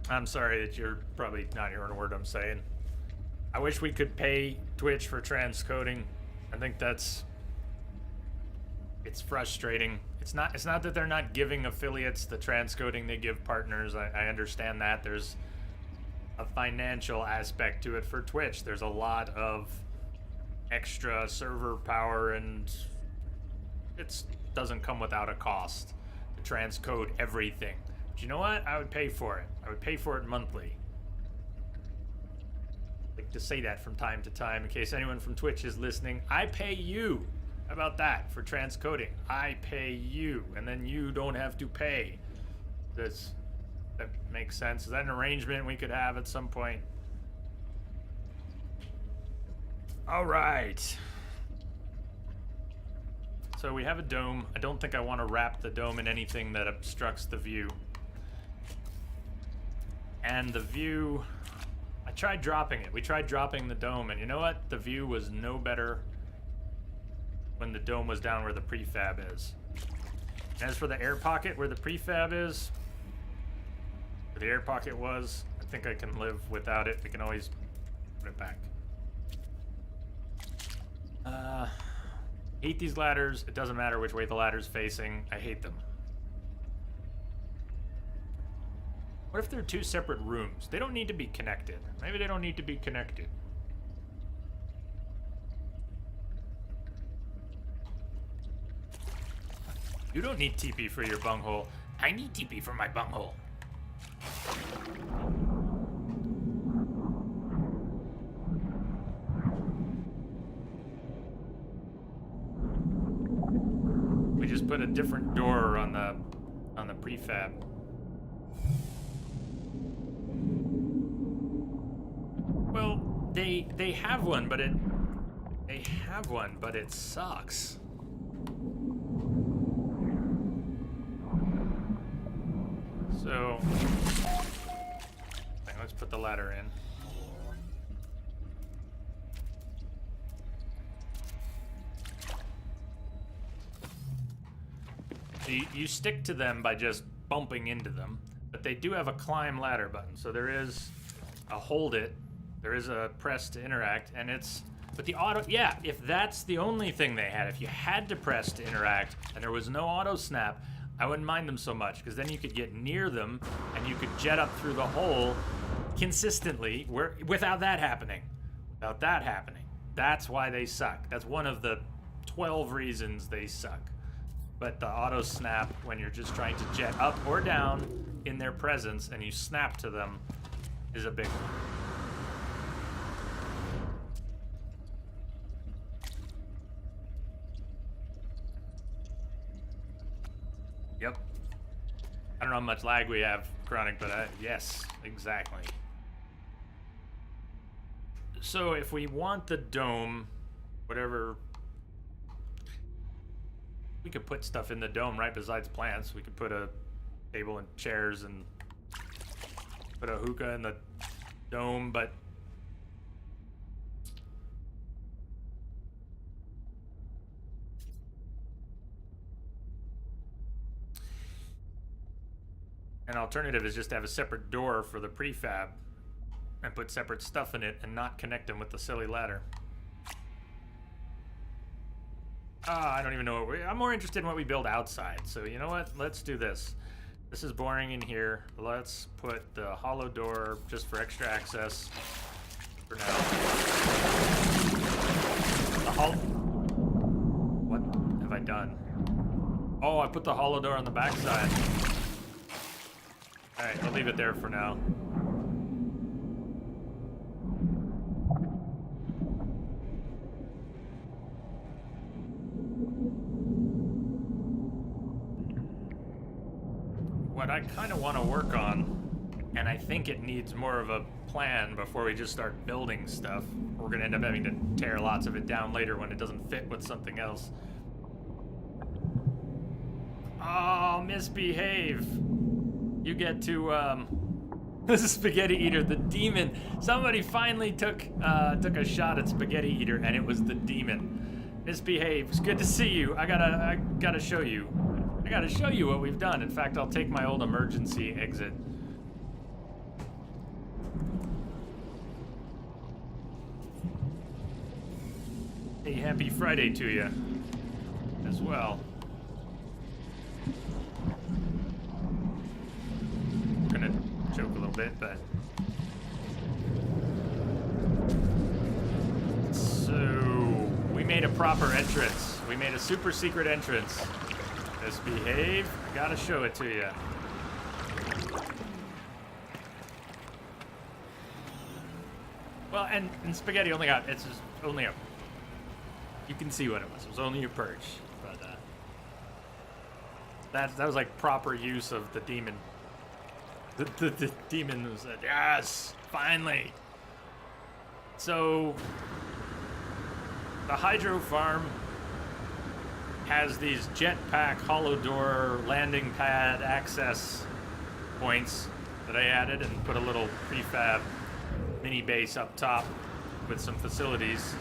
I'm sorry that you're probably not hearing a word I'm saying. I wish we could pay Twitch for transcoding. I think it's frustrating. It's not that they're not giving affiliates the transcoding they give partners. I understand that. There's a financial aspect to it for Twitch. There's a lot of extra server power, and it doesn't come without a cost to transcode everything. But you know what? I would pay for it. I would pay for it monthly. like to say that from time to time in case anyone from Twitch is listening. I pay you. How about that for transcoding? I pay you, and then you don't have to pay. That makes sense. Is that an arrangement we could have at some point? All right. So we have a dome. I don't think I want to wrap the dome in anything that obstructs the view. And the view, I tried dropping it. We tried dropping the dome, and you know what? The view was no better when the dome was down where the prefab is. And as for the air pocket where the prefab is, where the air pocket was, I think I can live without it. We can always put it back. Hate these ladders. It doesn't matter which way the ladder's facing. I hate them. What if they're two separate rooms? They don't need to be connected. Maybe they don't need to be connected. You don't need TP for your bunghole. I need TP for my bunghole. We just put a different door on the prefab. Well, they have one, but it sucks. So, let's put the ladder in. You stick to them by just bumping into them, but they do have a climb ladder button. So there is a hold it, there is a press to interact, and it's, but the auto, yeah, if that's the only thing they had, if you had to press to interact and there was no auto snap, I wouldn't mind them so much, because then you could get near them and you could jet up through the hole consistently without that happening. Without that happening. That's why they suck. That's one of the 12 reasons they suck. But the auto snap, when you're just trying to jet up or down in their presence and you snap to them, is a big one. Yep. I don't know how much lag we have, Chronic, but yes, exactly. So if we want the dome, whatever, we could put stuff in the dome right besides plants. We could put a table and chairs and put a hookah in the dome, but an alternative is just to have a separate door for the prefab and put separate stuff in it and not connect them with the silly ladder. I don't even know what I'm more interested in what we build outside. So you know what? Let's do this. This is boring in here. Let's put the hollow door just for extra access for now. What have I done? Oh, I put the hollow door on the backside. Alright, I'll leave it there for now. What I kind of want to work on, and I think it needs more of a plan before we just start building stuff. We're going to end up having to tear lots of it down later when it doesn't fit with something else. Oh, misbehave. You get to, this is Spaghetti Eater, the demon. Somebody finally took a shot at Spaghetti Eater, and it was the demon. Misbehave. It's good to see you. I gotta show you. I gotta show you what we've done. In fact, I'll take my old emergency exit. Hey, happy Friday to you as well. I'm gonna joke a little bit, but so we made a proper entrance. We made a super secret entrance. Misbehave. I gotta show it to you. Well, and Spaghetti only got, it's just only a, you can see what it was. It was only a perch. But that was like proper use of the demon. The demon was like, yes, finally. So the hydro farm has these jetpack hollow door landing pad access points that I added and put a little prefab mini base up top with some facilities.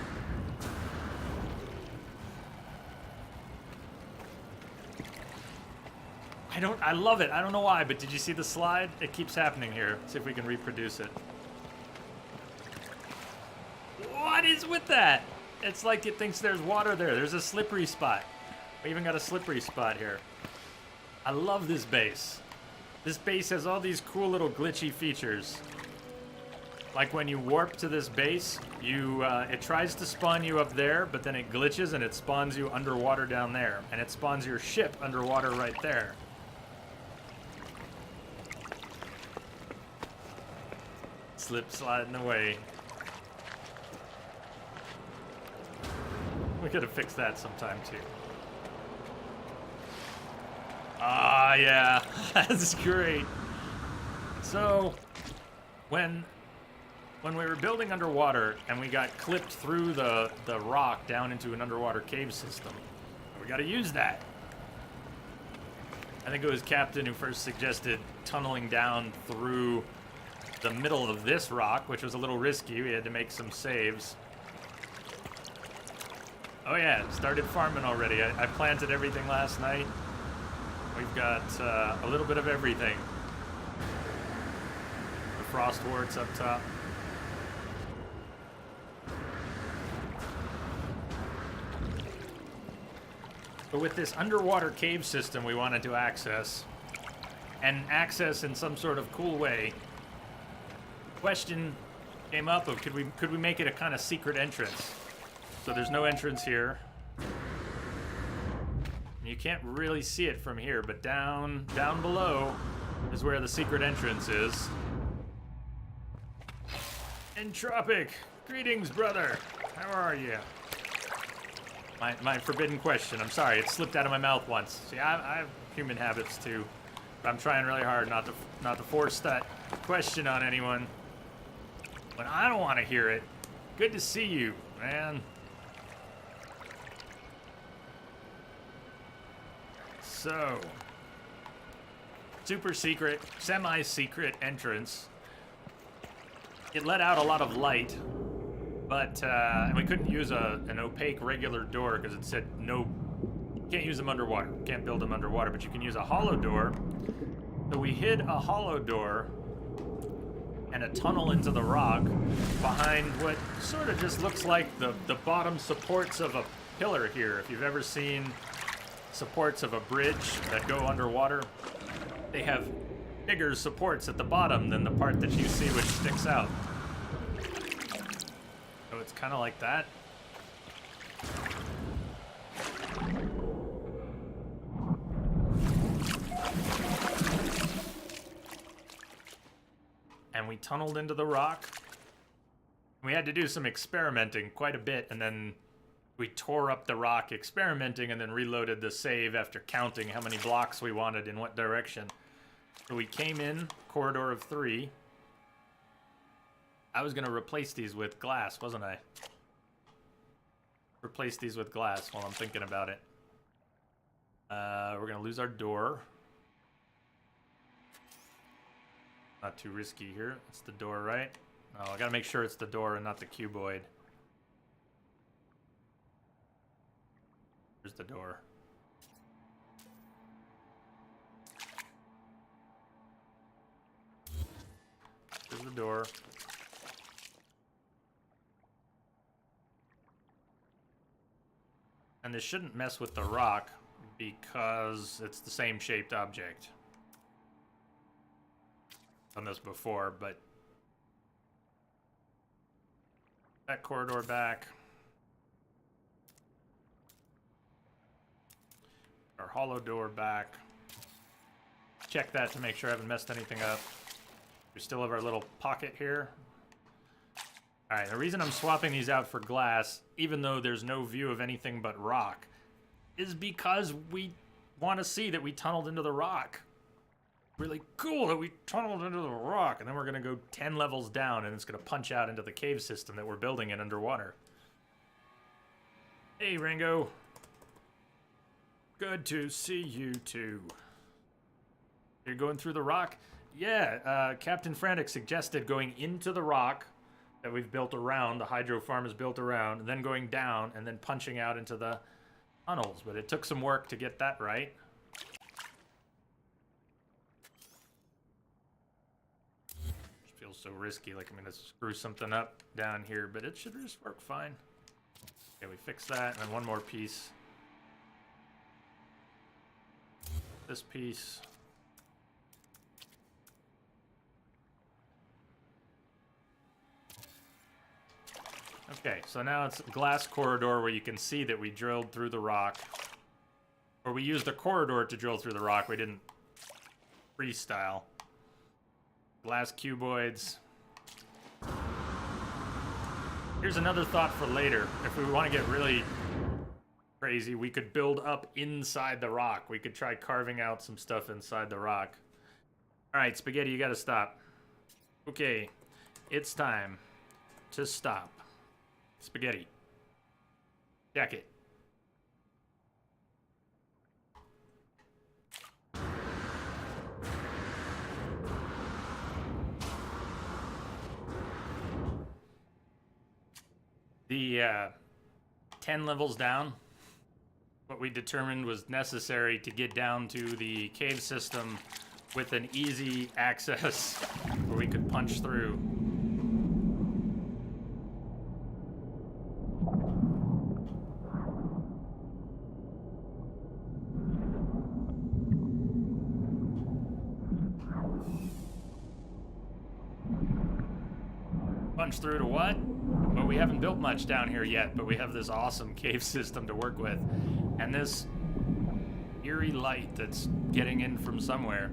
I love it. I don't know why, but did you see the slide? It keeps happening here. See if we can reproduce it. What is with that? It's like it thinks there's water there. There's a slippery spot. We even got a slippery spot here. I love this base. This base has all these cool little glitchy features. Like when you warp to this base, it tries to spawn you up there, but then it glitches and it spawns you underwater down there. And it spawns your ship underwater right there. Slip sliding away. We could have fixed that sometime too. Ah, yeah, that's great. So, when we were building underwater and we got clipped through the rock down into an underwater cave system, we got to use that. I think it was Captain who first suggested tunneling down through the middle of this rock, which was a little risky. We had to make some saves. Oh yeah, started farming already. I planted everything last night. We've got a little bit of everything. The frost warts up top. But with this underwater cave system we wanted to access, and access in some sort of cool way, question came up of could we make it a kind of secret entrance? So there's no entrance here. You can't really see it from here, but down below is where the secret entrance is. Entropic, greetings, brother. How are you? My forbidden question. I'm sorry, it slipped out of my mouth once. See, I have human habits too, but I'm trying really hard not to force that question on anyone when I don't want to hear it. Good to see you, man. So, super secret, semi-secret entrance. It let out a lot of light, but and we couldn't use an opaque regular door because it said no, can't use them underwater, can't build them underwater, but you can use a hollow door. So we hid a hollow door and a tunnel into the rock behind what sort of just looks like the bottom supports of a pillar here. If you've ever seen supports of a bridge that go underwater, they have bigger supports at the bottom than the part that you see which sticks out. So it's kind of like that. And we tunneled into the rock. We had to do some experimenting quite a bit, and then we tore up the rock experimenting and then reloaded the save after counting how many blocks we wanted in what direction. So we came in, corridor of 3. I was going to replace these with glass, wasn't I? Replace these with glass while I'm thinking about it. We're going to lose our door. Not too risky here. It's the door, right? Oh, I got to make sure it's the door and not the cuboid. Here's the door. Here's the door. And this shouldn't mess with the rock because it's the same shaped object. Done this before, but that corridor back. Our hollow door back. Check that to make sure I haven't messed anything up. We still have our little pocket here. Alright, the reason I'm swapping these out for glass, even though there's no view of anything but rock, is because we want to see that we tunneled into the rock. Really cool that we tunneled into the rock, and then we're going to go 10 levels down, and it's going to punch out into the cave system that we're building in underwater. Hey, Ringo. Good to see you, too. You're going through the rock? Yeah, Captain Frantic suggested going into the rock that we've built around, the hydro farm is built around, and then going down and then punching out into the tunnels. But it took some work to get that right. Just feels so risky, like I'm gonna screw something up down here, but it should just work fine. Okay, we fix that, and then one more piece. This piece. Okay, so now it's a glass corridor where you can see that we drilled through the rock. Or we used a corridor to drill through the rock. We didn't freestyle. Glass cuboids. Here's another thought for later. If we want to get really crazy, we could build up inside the rock. We could try carving out some stuff inside the rock. Alright, Spaghetti, you gotta stop. Okay, it's time to stop. Spaghetti. Jacket. The 10 levels down, what we determined was necessary to get down to the cave system with an easy access where we could punch through. Punch through to what? Well, we haven't built much down here yet, but we have this awesome cave system to work with. And this eerie light that's getting in from somewhere.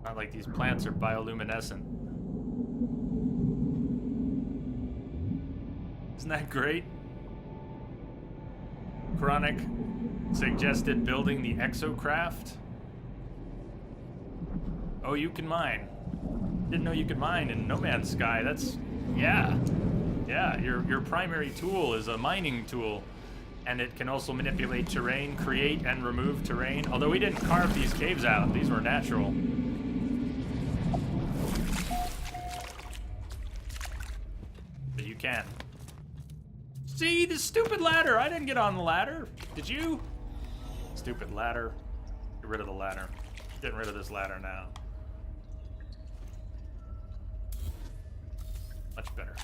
Not like these plants are bioluminescent. Isn't that great? Chronic suggested building the exocraft. Oh, you can mine. Didn't know you could mine in No Man's Sky. That's, yeah. Yeah, your primary tool is a mining tool. And it can also manipulate terrain, create and remove terrain. Although we didn't carve these caves out. These were natural. But you can. See, the stupid ladder. I didn't get on the ladder. Did you? Stupid ladder. Get rid of the ladder. Getting rid of this ladder now. Much better.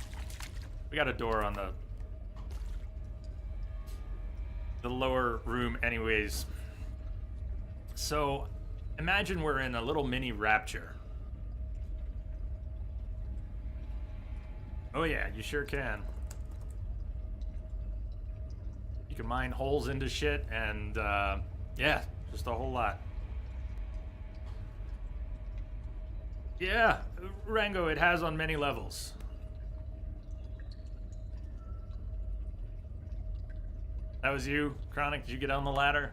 We got a door on the lower room anyways. So imagine we're in a little mini Rapture. Oh yeah, you sure can. You can mine holes into shit and yeah, just a whole lot. Yeah, Rango, it has on many levels. That was you, Chronic? Did you get on the ladder?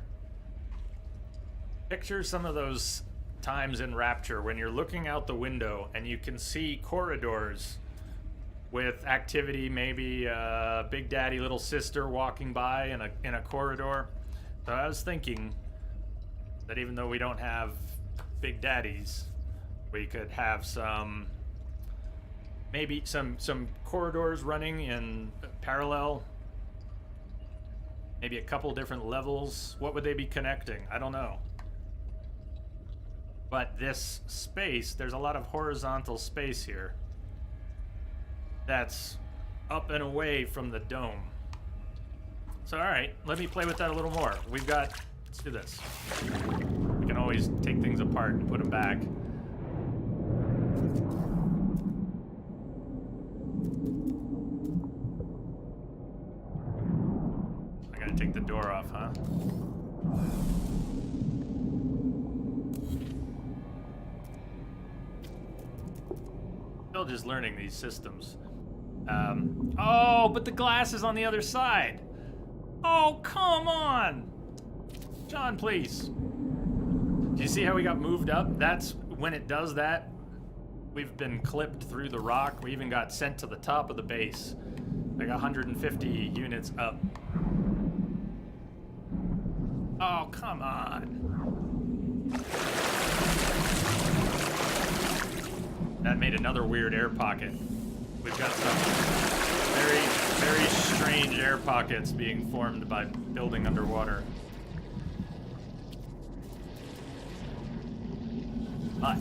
Picture some of those times in Rapture when you're looking out the window and you can see corridors with activity, maybe Big Daddy, Little Sister walking by in a corridor. So I was thinking that even though we don't have Big Daddies, we could have some, maybe some corridors running in parallel. Maybe a couple different levels. What would they be connecting? I don't know. But this space, there's a lot of horizontal space here that's up and away from the dome. So, alright, let me play with that a little more. We've got, let's do this. We can always take things apart and put them back. Take the door off, huh? Still just learning these systems. Oh, but the glass is on the other side. Oh, come on. John, please. Do you see how we got moved up? That's when it does that. We've been clipped through the rock. We even got sent to the top of the base. Like 150 units up. Oh, come on. That made another weird air pocket. We've got some very, very strange air pockets being formed by building underwater. But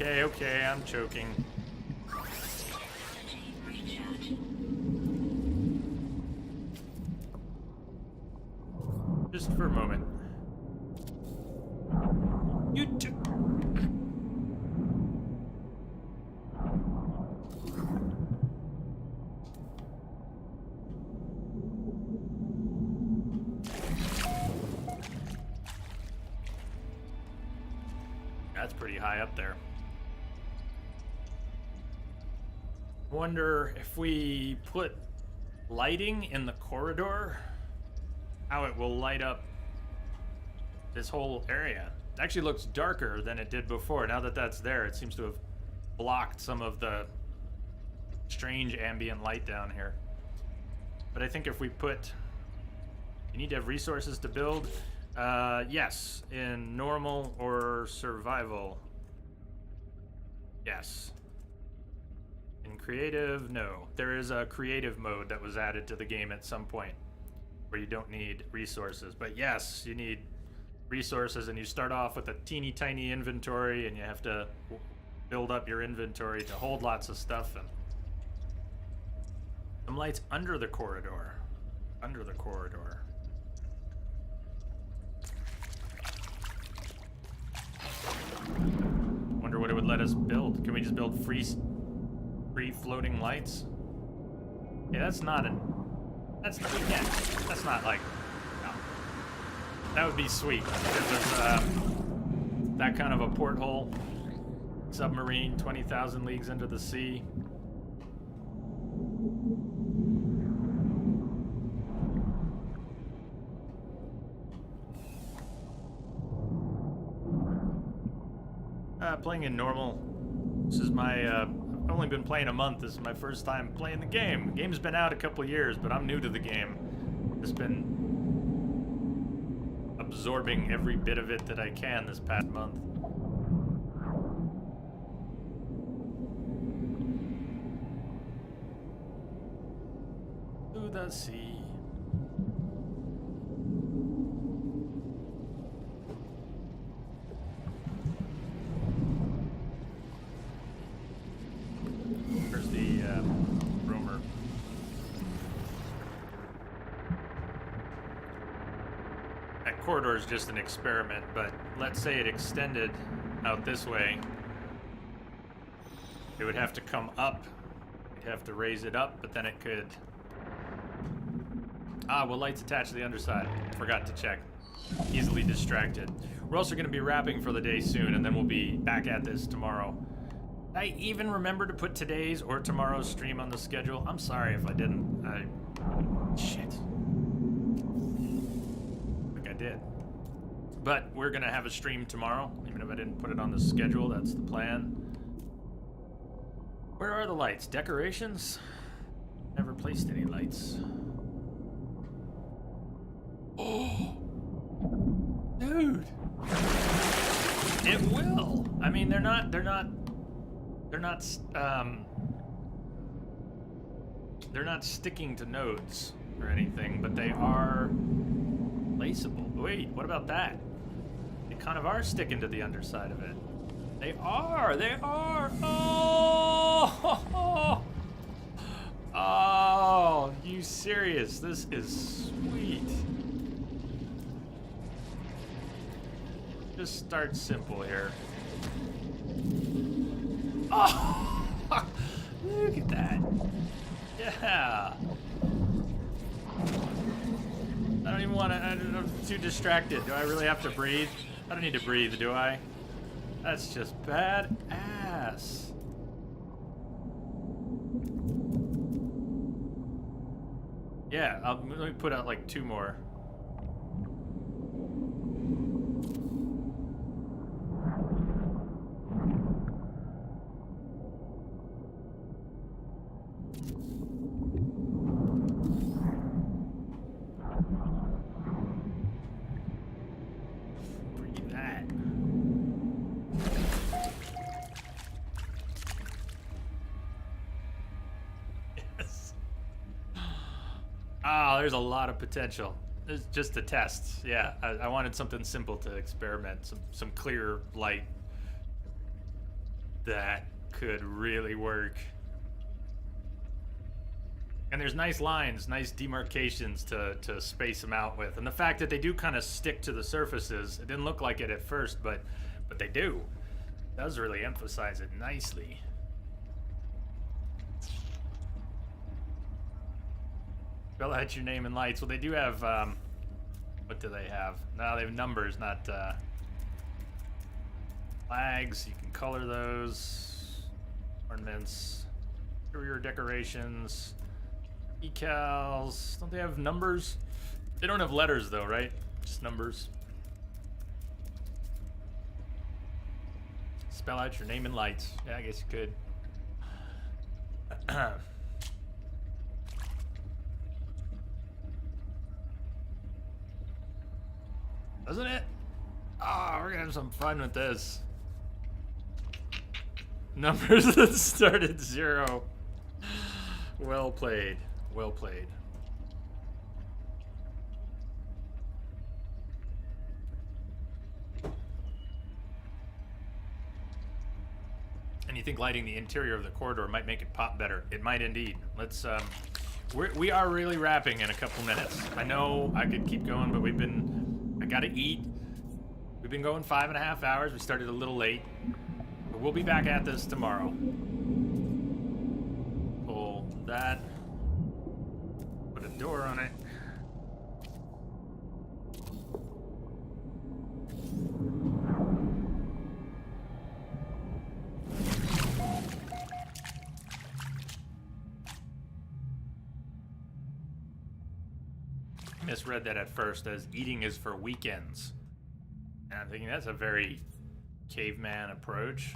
okay, I'm choking. Energy recharge. Just for a moment. You took. That's pretty high up there. Wonder if we put lighting in the corridor, how it will light up this whole area. It actually looks darker than it did before. Now that that's there, it seems to have blocked some of the strange ambient light down here. But I think if we put, you need to have resources to build. Yes, in normal or survival. Yes. In creative, no. There is a creative mode that was added to the game at some point where you don't need resources. But yes, you need resources, and you start off with a teeny tiny inventory, and you have to build up your inventory to hold lots of stuff. And some lights under the corridor. Under the corridor. Wonder what it would let us build. Can we just build free floating lights? Yeah, that's not an. That's not. Yeah, that's not like. No. That would be sweet because of that kind of a porthole submarine 20,000 leagues under the sea. Playing in normal. This is my. I've only been playing a month. This is my first time playing the game. The game's been out a couple years, but I'm new to the game. Just been absorbing every bit of it that I can this past month. To the sea. Where's the roamer? That corridor is just an experiment, but let's say it extended out this way. It would have to come up. You'd have to raise it up, but then it could... Ah, well, lights attached to the underside. Forgot to check. Easily distracted. We're also going to be wrapping for the day soon, and then we'll be back at this tomorrow. I even remember to put today's or tomorrow's stream on the schedule. I'm sorry if I didn't. Shit. I think I did. But we're going to have a stream tomorrow, even if I didn't put it on the schedule. That's the plan. Where are the lights? Decorations? Never placed any lights. Oh! Dude! It will! I mean, they're not sticking to nodes or anything, but they are placeable. Wait, what about that? They kind of are sticking to the underside of it. They are! Oh! Oh, you serious? This is sweet. Just start simple here. Oh! Look at that. Yeah. even want to. I'm too distracted. Do I really have to breathe? I don't need to breathe, do I? That's just badass. Yeah, let me put out like 2 more. Breathe that. Yes. Oh, there's a lot of potential. It's just a test. Yeah, I wanted something simple to experiment. Some clear light that could really work. And there's nice lines, nice demarcations to space them out with. And the fact that they do kind of stick to the surfaces, it didn't look like it at first, but they do. It does really emphasize it nicely. Spell out your name and lights. Well, they do have, what do they have? No, they have numbers, not flags. You can color those. Ornaments. Interior decorations. Decals. Don't they have numbers? They don't have letters though, right? Just numbers. Spell out your name and lights. Yeah, I guess you could. Doesn't it? Oh, we're gonna have some fun with this. Numbers that start at 0. Well played. Well played. And you think lighting the interior of the corridor might make it pop better? It might indeed. Let's we are really wrapping in a couple minutes. I know I could keep going, but I gotta eat. We've been going 5.5 hours. We started a little late, but we'll be back at this tomorrow. Pull that. Put a door on it. Misread that at first as eating is for weekends. And I'm thinking that's a very caveman approach.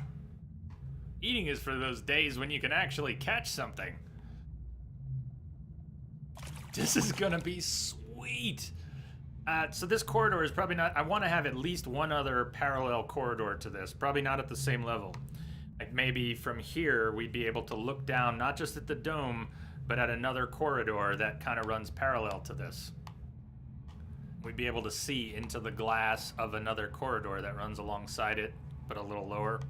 Eating is for those days when you can actually catch something. This is gonna be sweet. So this corridor is probably not, I want to have at least one other parallel corridor to this, probably not at the same level. Like maybe from here we'd be able to look down not just at the dome, but at another corridor that kind of runs parallel to this. We'd be able to see into the glass of another corridor that runs alongside it, but a little lower.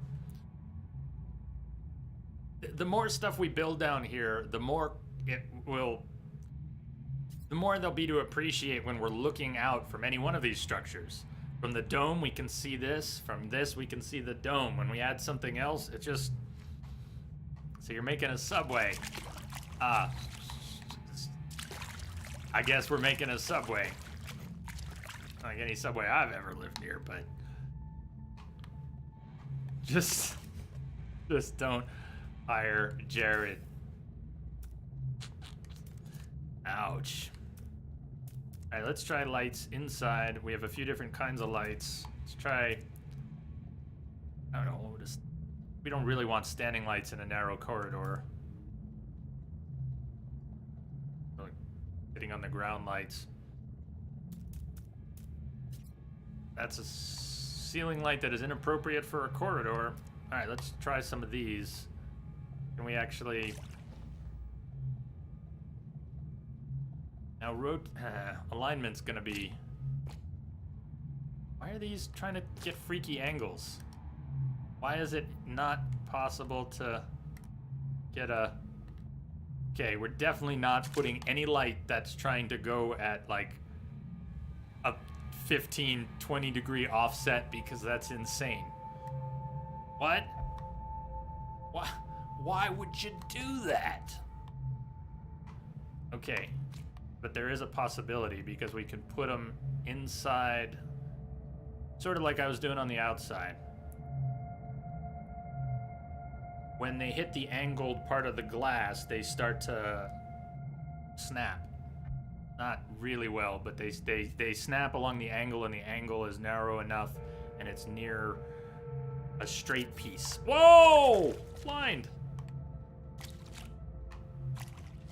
The more stuff we build down here, the more there'll be to appreciate when we're looking out from any one of these structures. From the dome, we can see this. From this, we can see the dome. When we add something else, it just... So you're making a subway. I guess we're making a subway. Not like any subway I've ever lived near, but... Just don't hire Jared. Ouch. Alright, let's try lights inside. We have a few different kinds of lights. Let's try... I don't know, we don't really want standing lights in a narrow corridor. Like, sitting on the ground lights. That's a ceiling light that is inappropriate for a corridor. Alright, let's try some of these. Can we actually... Now, alignment's gonna be... Why are these trying to get freaky angles? Why is it not possible to get a... Okay, we're definitely not putting any light that's trying to go at, like, a 15, 20 degree offset, because that's insane. What? Why would you do that? Okay. but there is a possibility because we can put them inside, sort of like I was doing on the outside. When they hit the angled part of the glass, they start to snap. Not really well, but they snap along the angle, and the angle is narrow enough, and it's near a straight piece. Whoa! Blind.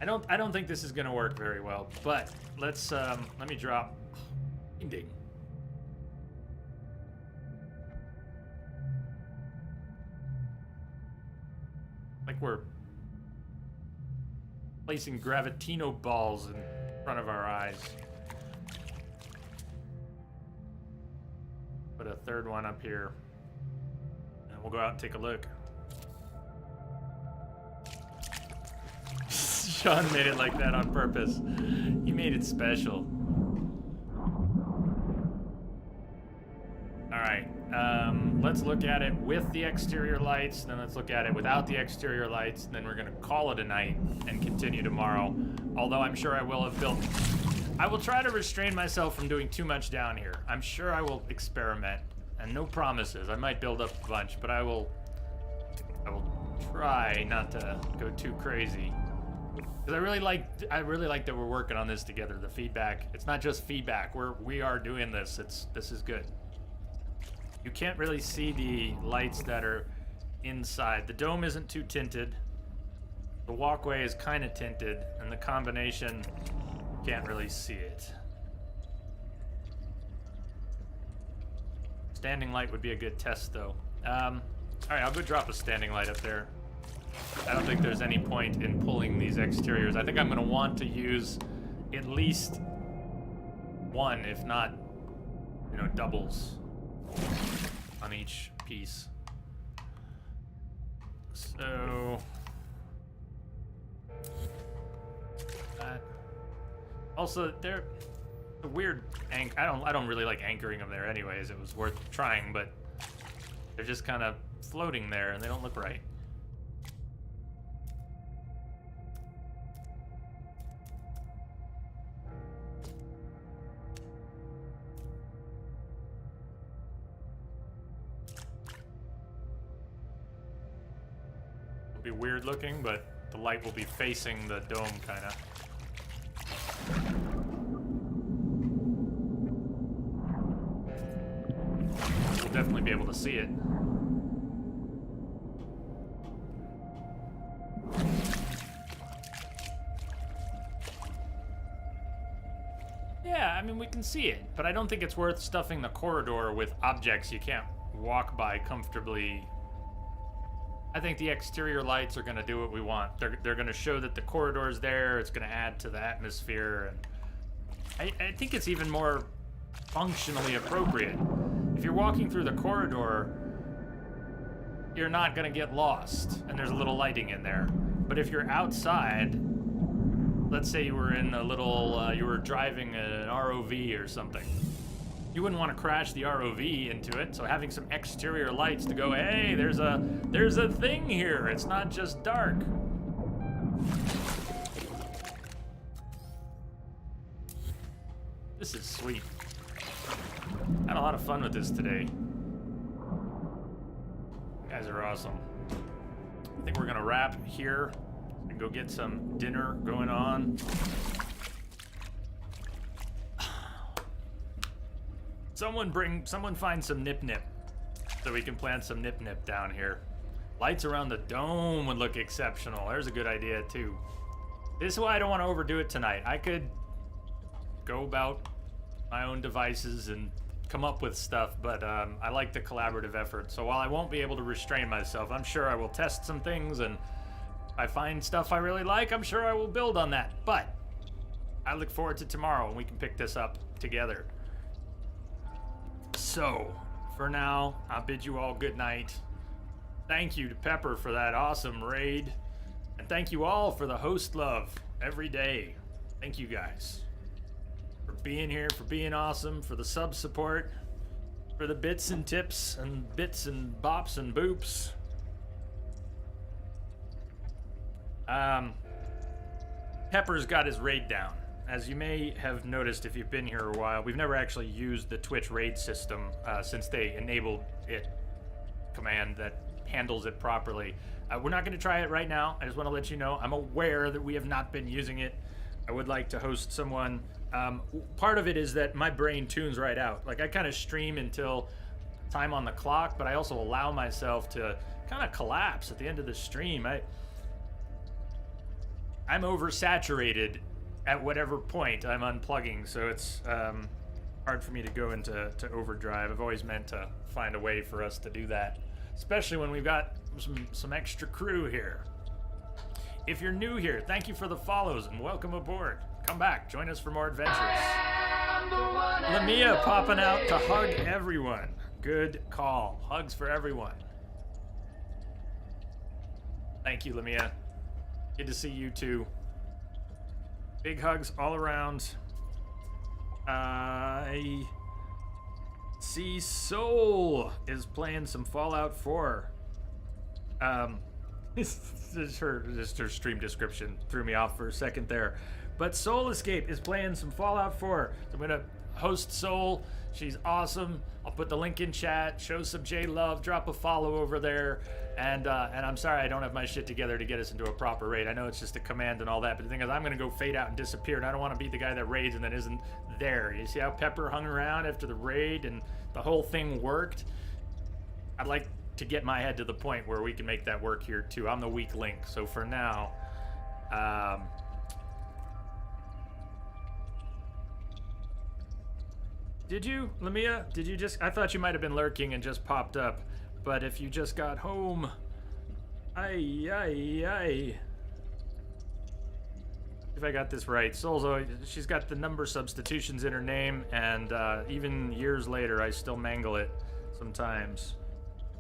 I don't think this is gonna work very well, but let's let me drop Ding. Like we're placing Gravitino balls in front of our eyes. Put a third one up here. And we'll go out and take a look. Sean made it like that on purpose. He made it special. Alright, let's look at it with the exterior lights, then let's look at it without the exterior lights, and then we're gonna call it a night and continue tomorrow. Although I'm sure I will have built... I will try to restrain myself from doing too much down here. I'm sure I will experiment, and no promises. I might build up a bunch, but I will try not to go too crazy. Because I really like that we're working on this together. The feedback, it's not just feedback. We are doing this. This is good. You can't really see the lights that are inside. The dome isn't too tinted. The walkway is kind of tinted, and the combination, can't really see it. Standing light would be a good test, though. All right, I'll go drop a standing light up there. I don't think there's any point in pulling these exteriors. I think I'm going to want to use at least one, if not, doubles on each piece. So also they're a weird I don't really like anchoring them there anyways. It was worth trying, but they're just kind of floating there and they don't look right. Be weird looking, but the light will be facing the dome, kind of. We'll definitely be able to see it. Yeah, I mean, we can see it, but I don't think it's worth stuffing the corridor with objects you can't walk by comfortably. I think the exterior lights are going to do what we want. They're going to show that the corridor's there. It's going to add to the atmosphere. And I think it's even more functionally appropriate. If you're walking through the corridor, you're not going to get lost. And there's a little lighting in there. But if you're outside, let's say you were in a little, you were driving an ROV or something. You wouldn't want to crash the ROV into it, so having some exterior lights to go, hey, there's a thing here. It's not just dark. This is sweet. Had a lot of fun with this today. You guys are awesome. I think we're gonna wrap here and go get some dinner going on. Someone find some nip-nip so we can plant some nip-nip down here. Lights around the dome would look exceptional. There's a good idea too. This is why I don't want to overdo it tonight. I could go about my own devices and come up with stuff, but I like the collaborative effort. So while I won't be able to restrain myself, I'm sure I will test some things, and if I find stuff I really like, I'm sure I will build on that. But I look forward to tomorrow and we can pick this up together. So, for now, I'll bid you all good night. Thank you to Pepper for that awesome raid. And thank you all for the host love every day. Thank you guys for being here, for being awesome, for the sub support, for the bits and tips and bits and bops and boops. Pepper's got his raid down. as you may have noticed if you've been here a while, we've never actually used the Twitch raid system since they enabled it command that handles it properly. We're not going to try it right now. I just want to let you know I'm aware that we have not been using it. I would like to host someone. Part of it is that my brain tunes right out. Like I kind of stream until time on the clock, but I also allow myself to kind of collapse at the end of the stream. I'm oversaturated at whatever point I'm unplugging, so it's hard for me to go into overdrive. I've always meant to find a way for us to do that, especially when we've got some extra crew here. If you're new here, thank you for the follows and welcome aboard. Come back, join us for more adventures. Lamia popping out to hug everyone. Good call. Hugs for everyone. Thank you, Lamia. Good to see you too. Big hugs all around. I see Soul is playing some Fallout 4. Just her stream description threw me off for a second there. But Soul Escape is playing some Fallout 4. So I'm gonna host Soul. She's awesome. I'll put the link in chat. Show some J love. Drop a follow over there. And I'm sorry I don't have my shit together to get us into a proper raid. I know it's just a command and all that, but the thing is I'm gonna go fade out and disappear, and I don't want to be the guy that raids and then isn't there. You see how Pepper hung around after the raid and the whole thing worked? I'd like to get my head to the point where we can make that work here too. I'm the weak link, so for now, did you, Lamia? Did you just? I thought you might have been lurking and just popped up, but if you just got home, aye. If I got this right, Solzo, she's got the number substitutions in her name, and even years later, I still mangle it sometimes.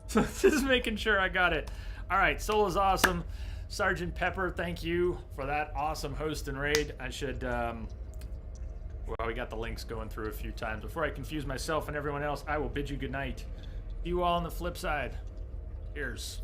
So just making sure I got it. All right, Soul is awesome. Sergeant Pepper, thank you for that awesome host and raid. I should, well, we got the links going through a few times. Before I confuse myself and everyone else, I will bid you good night. See you all on the flip side. Cheers.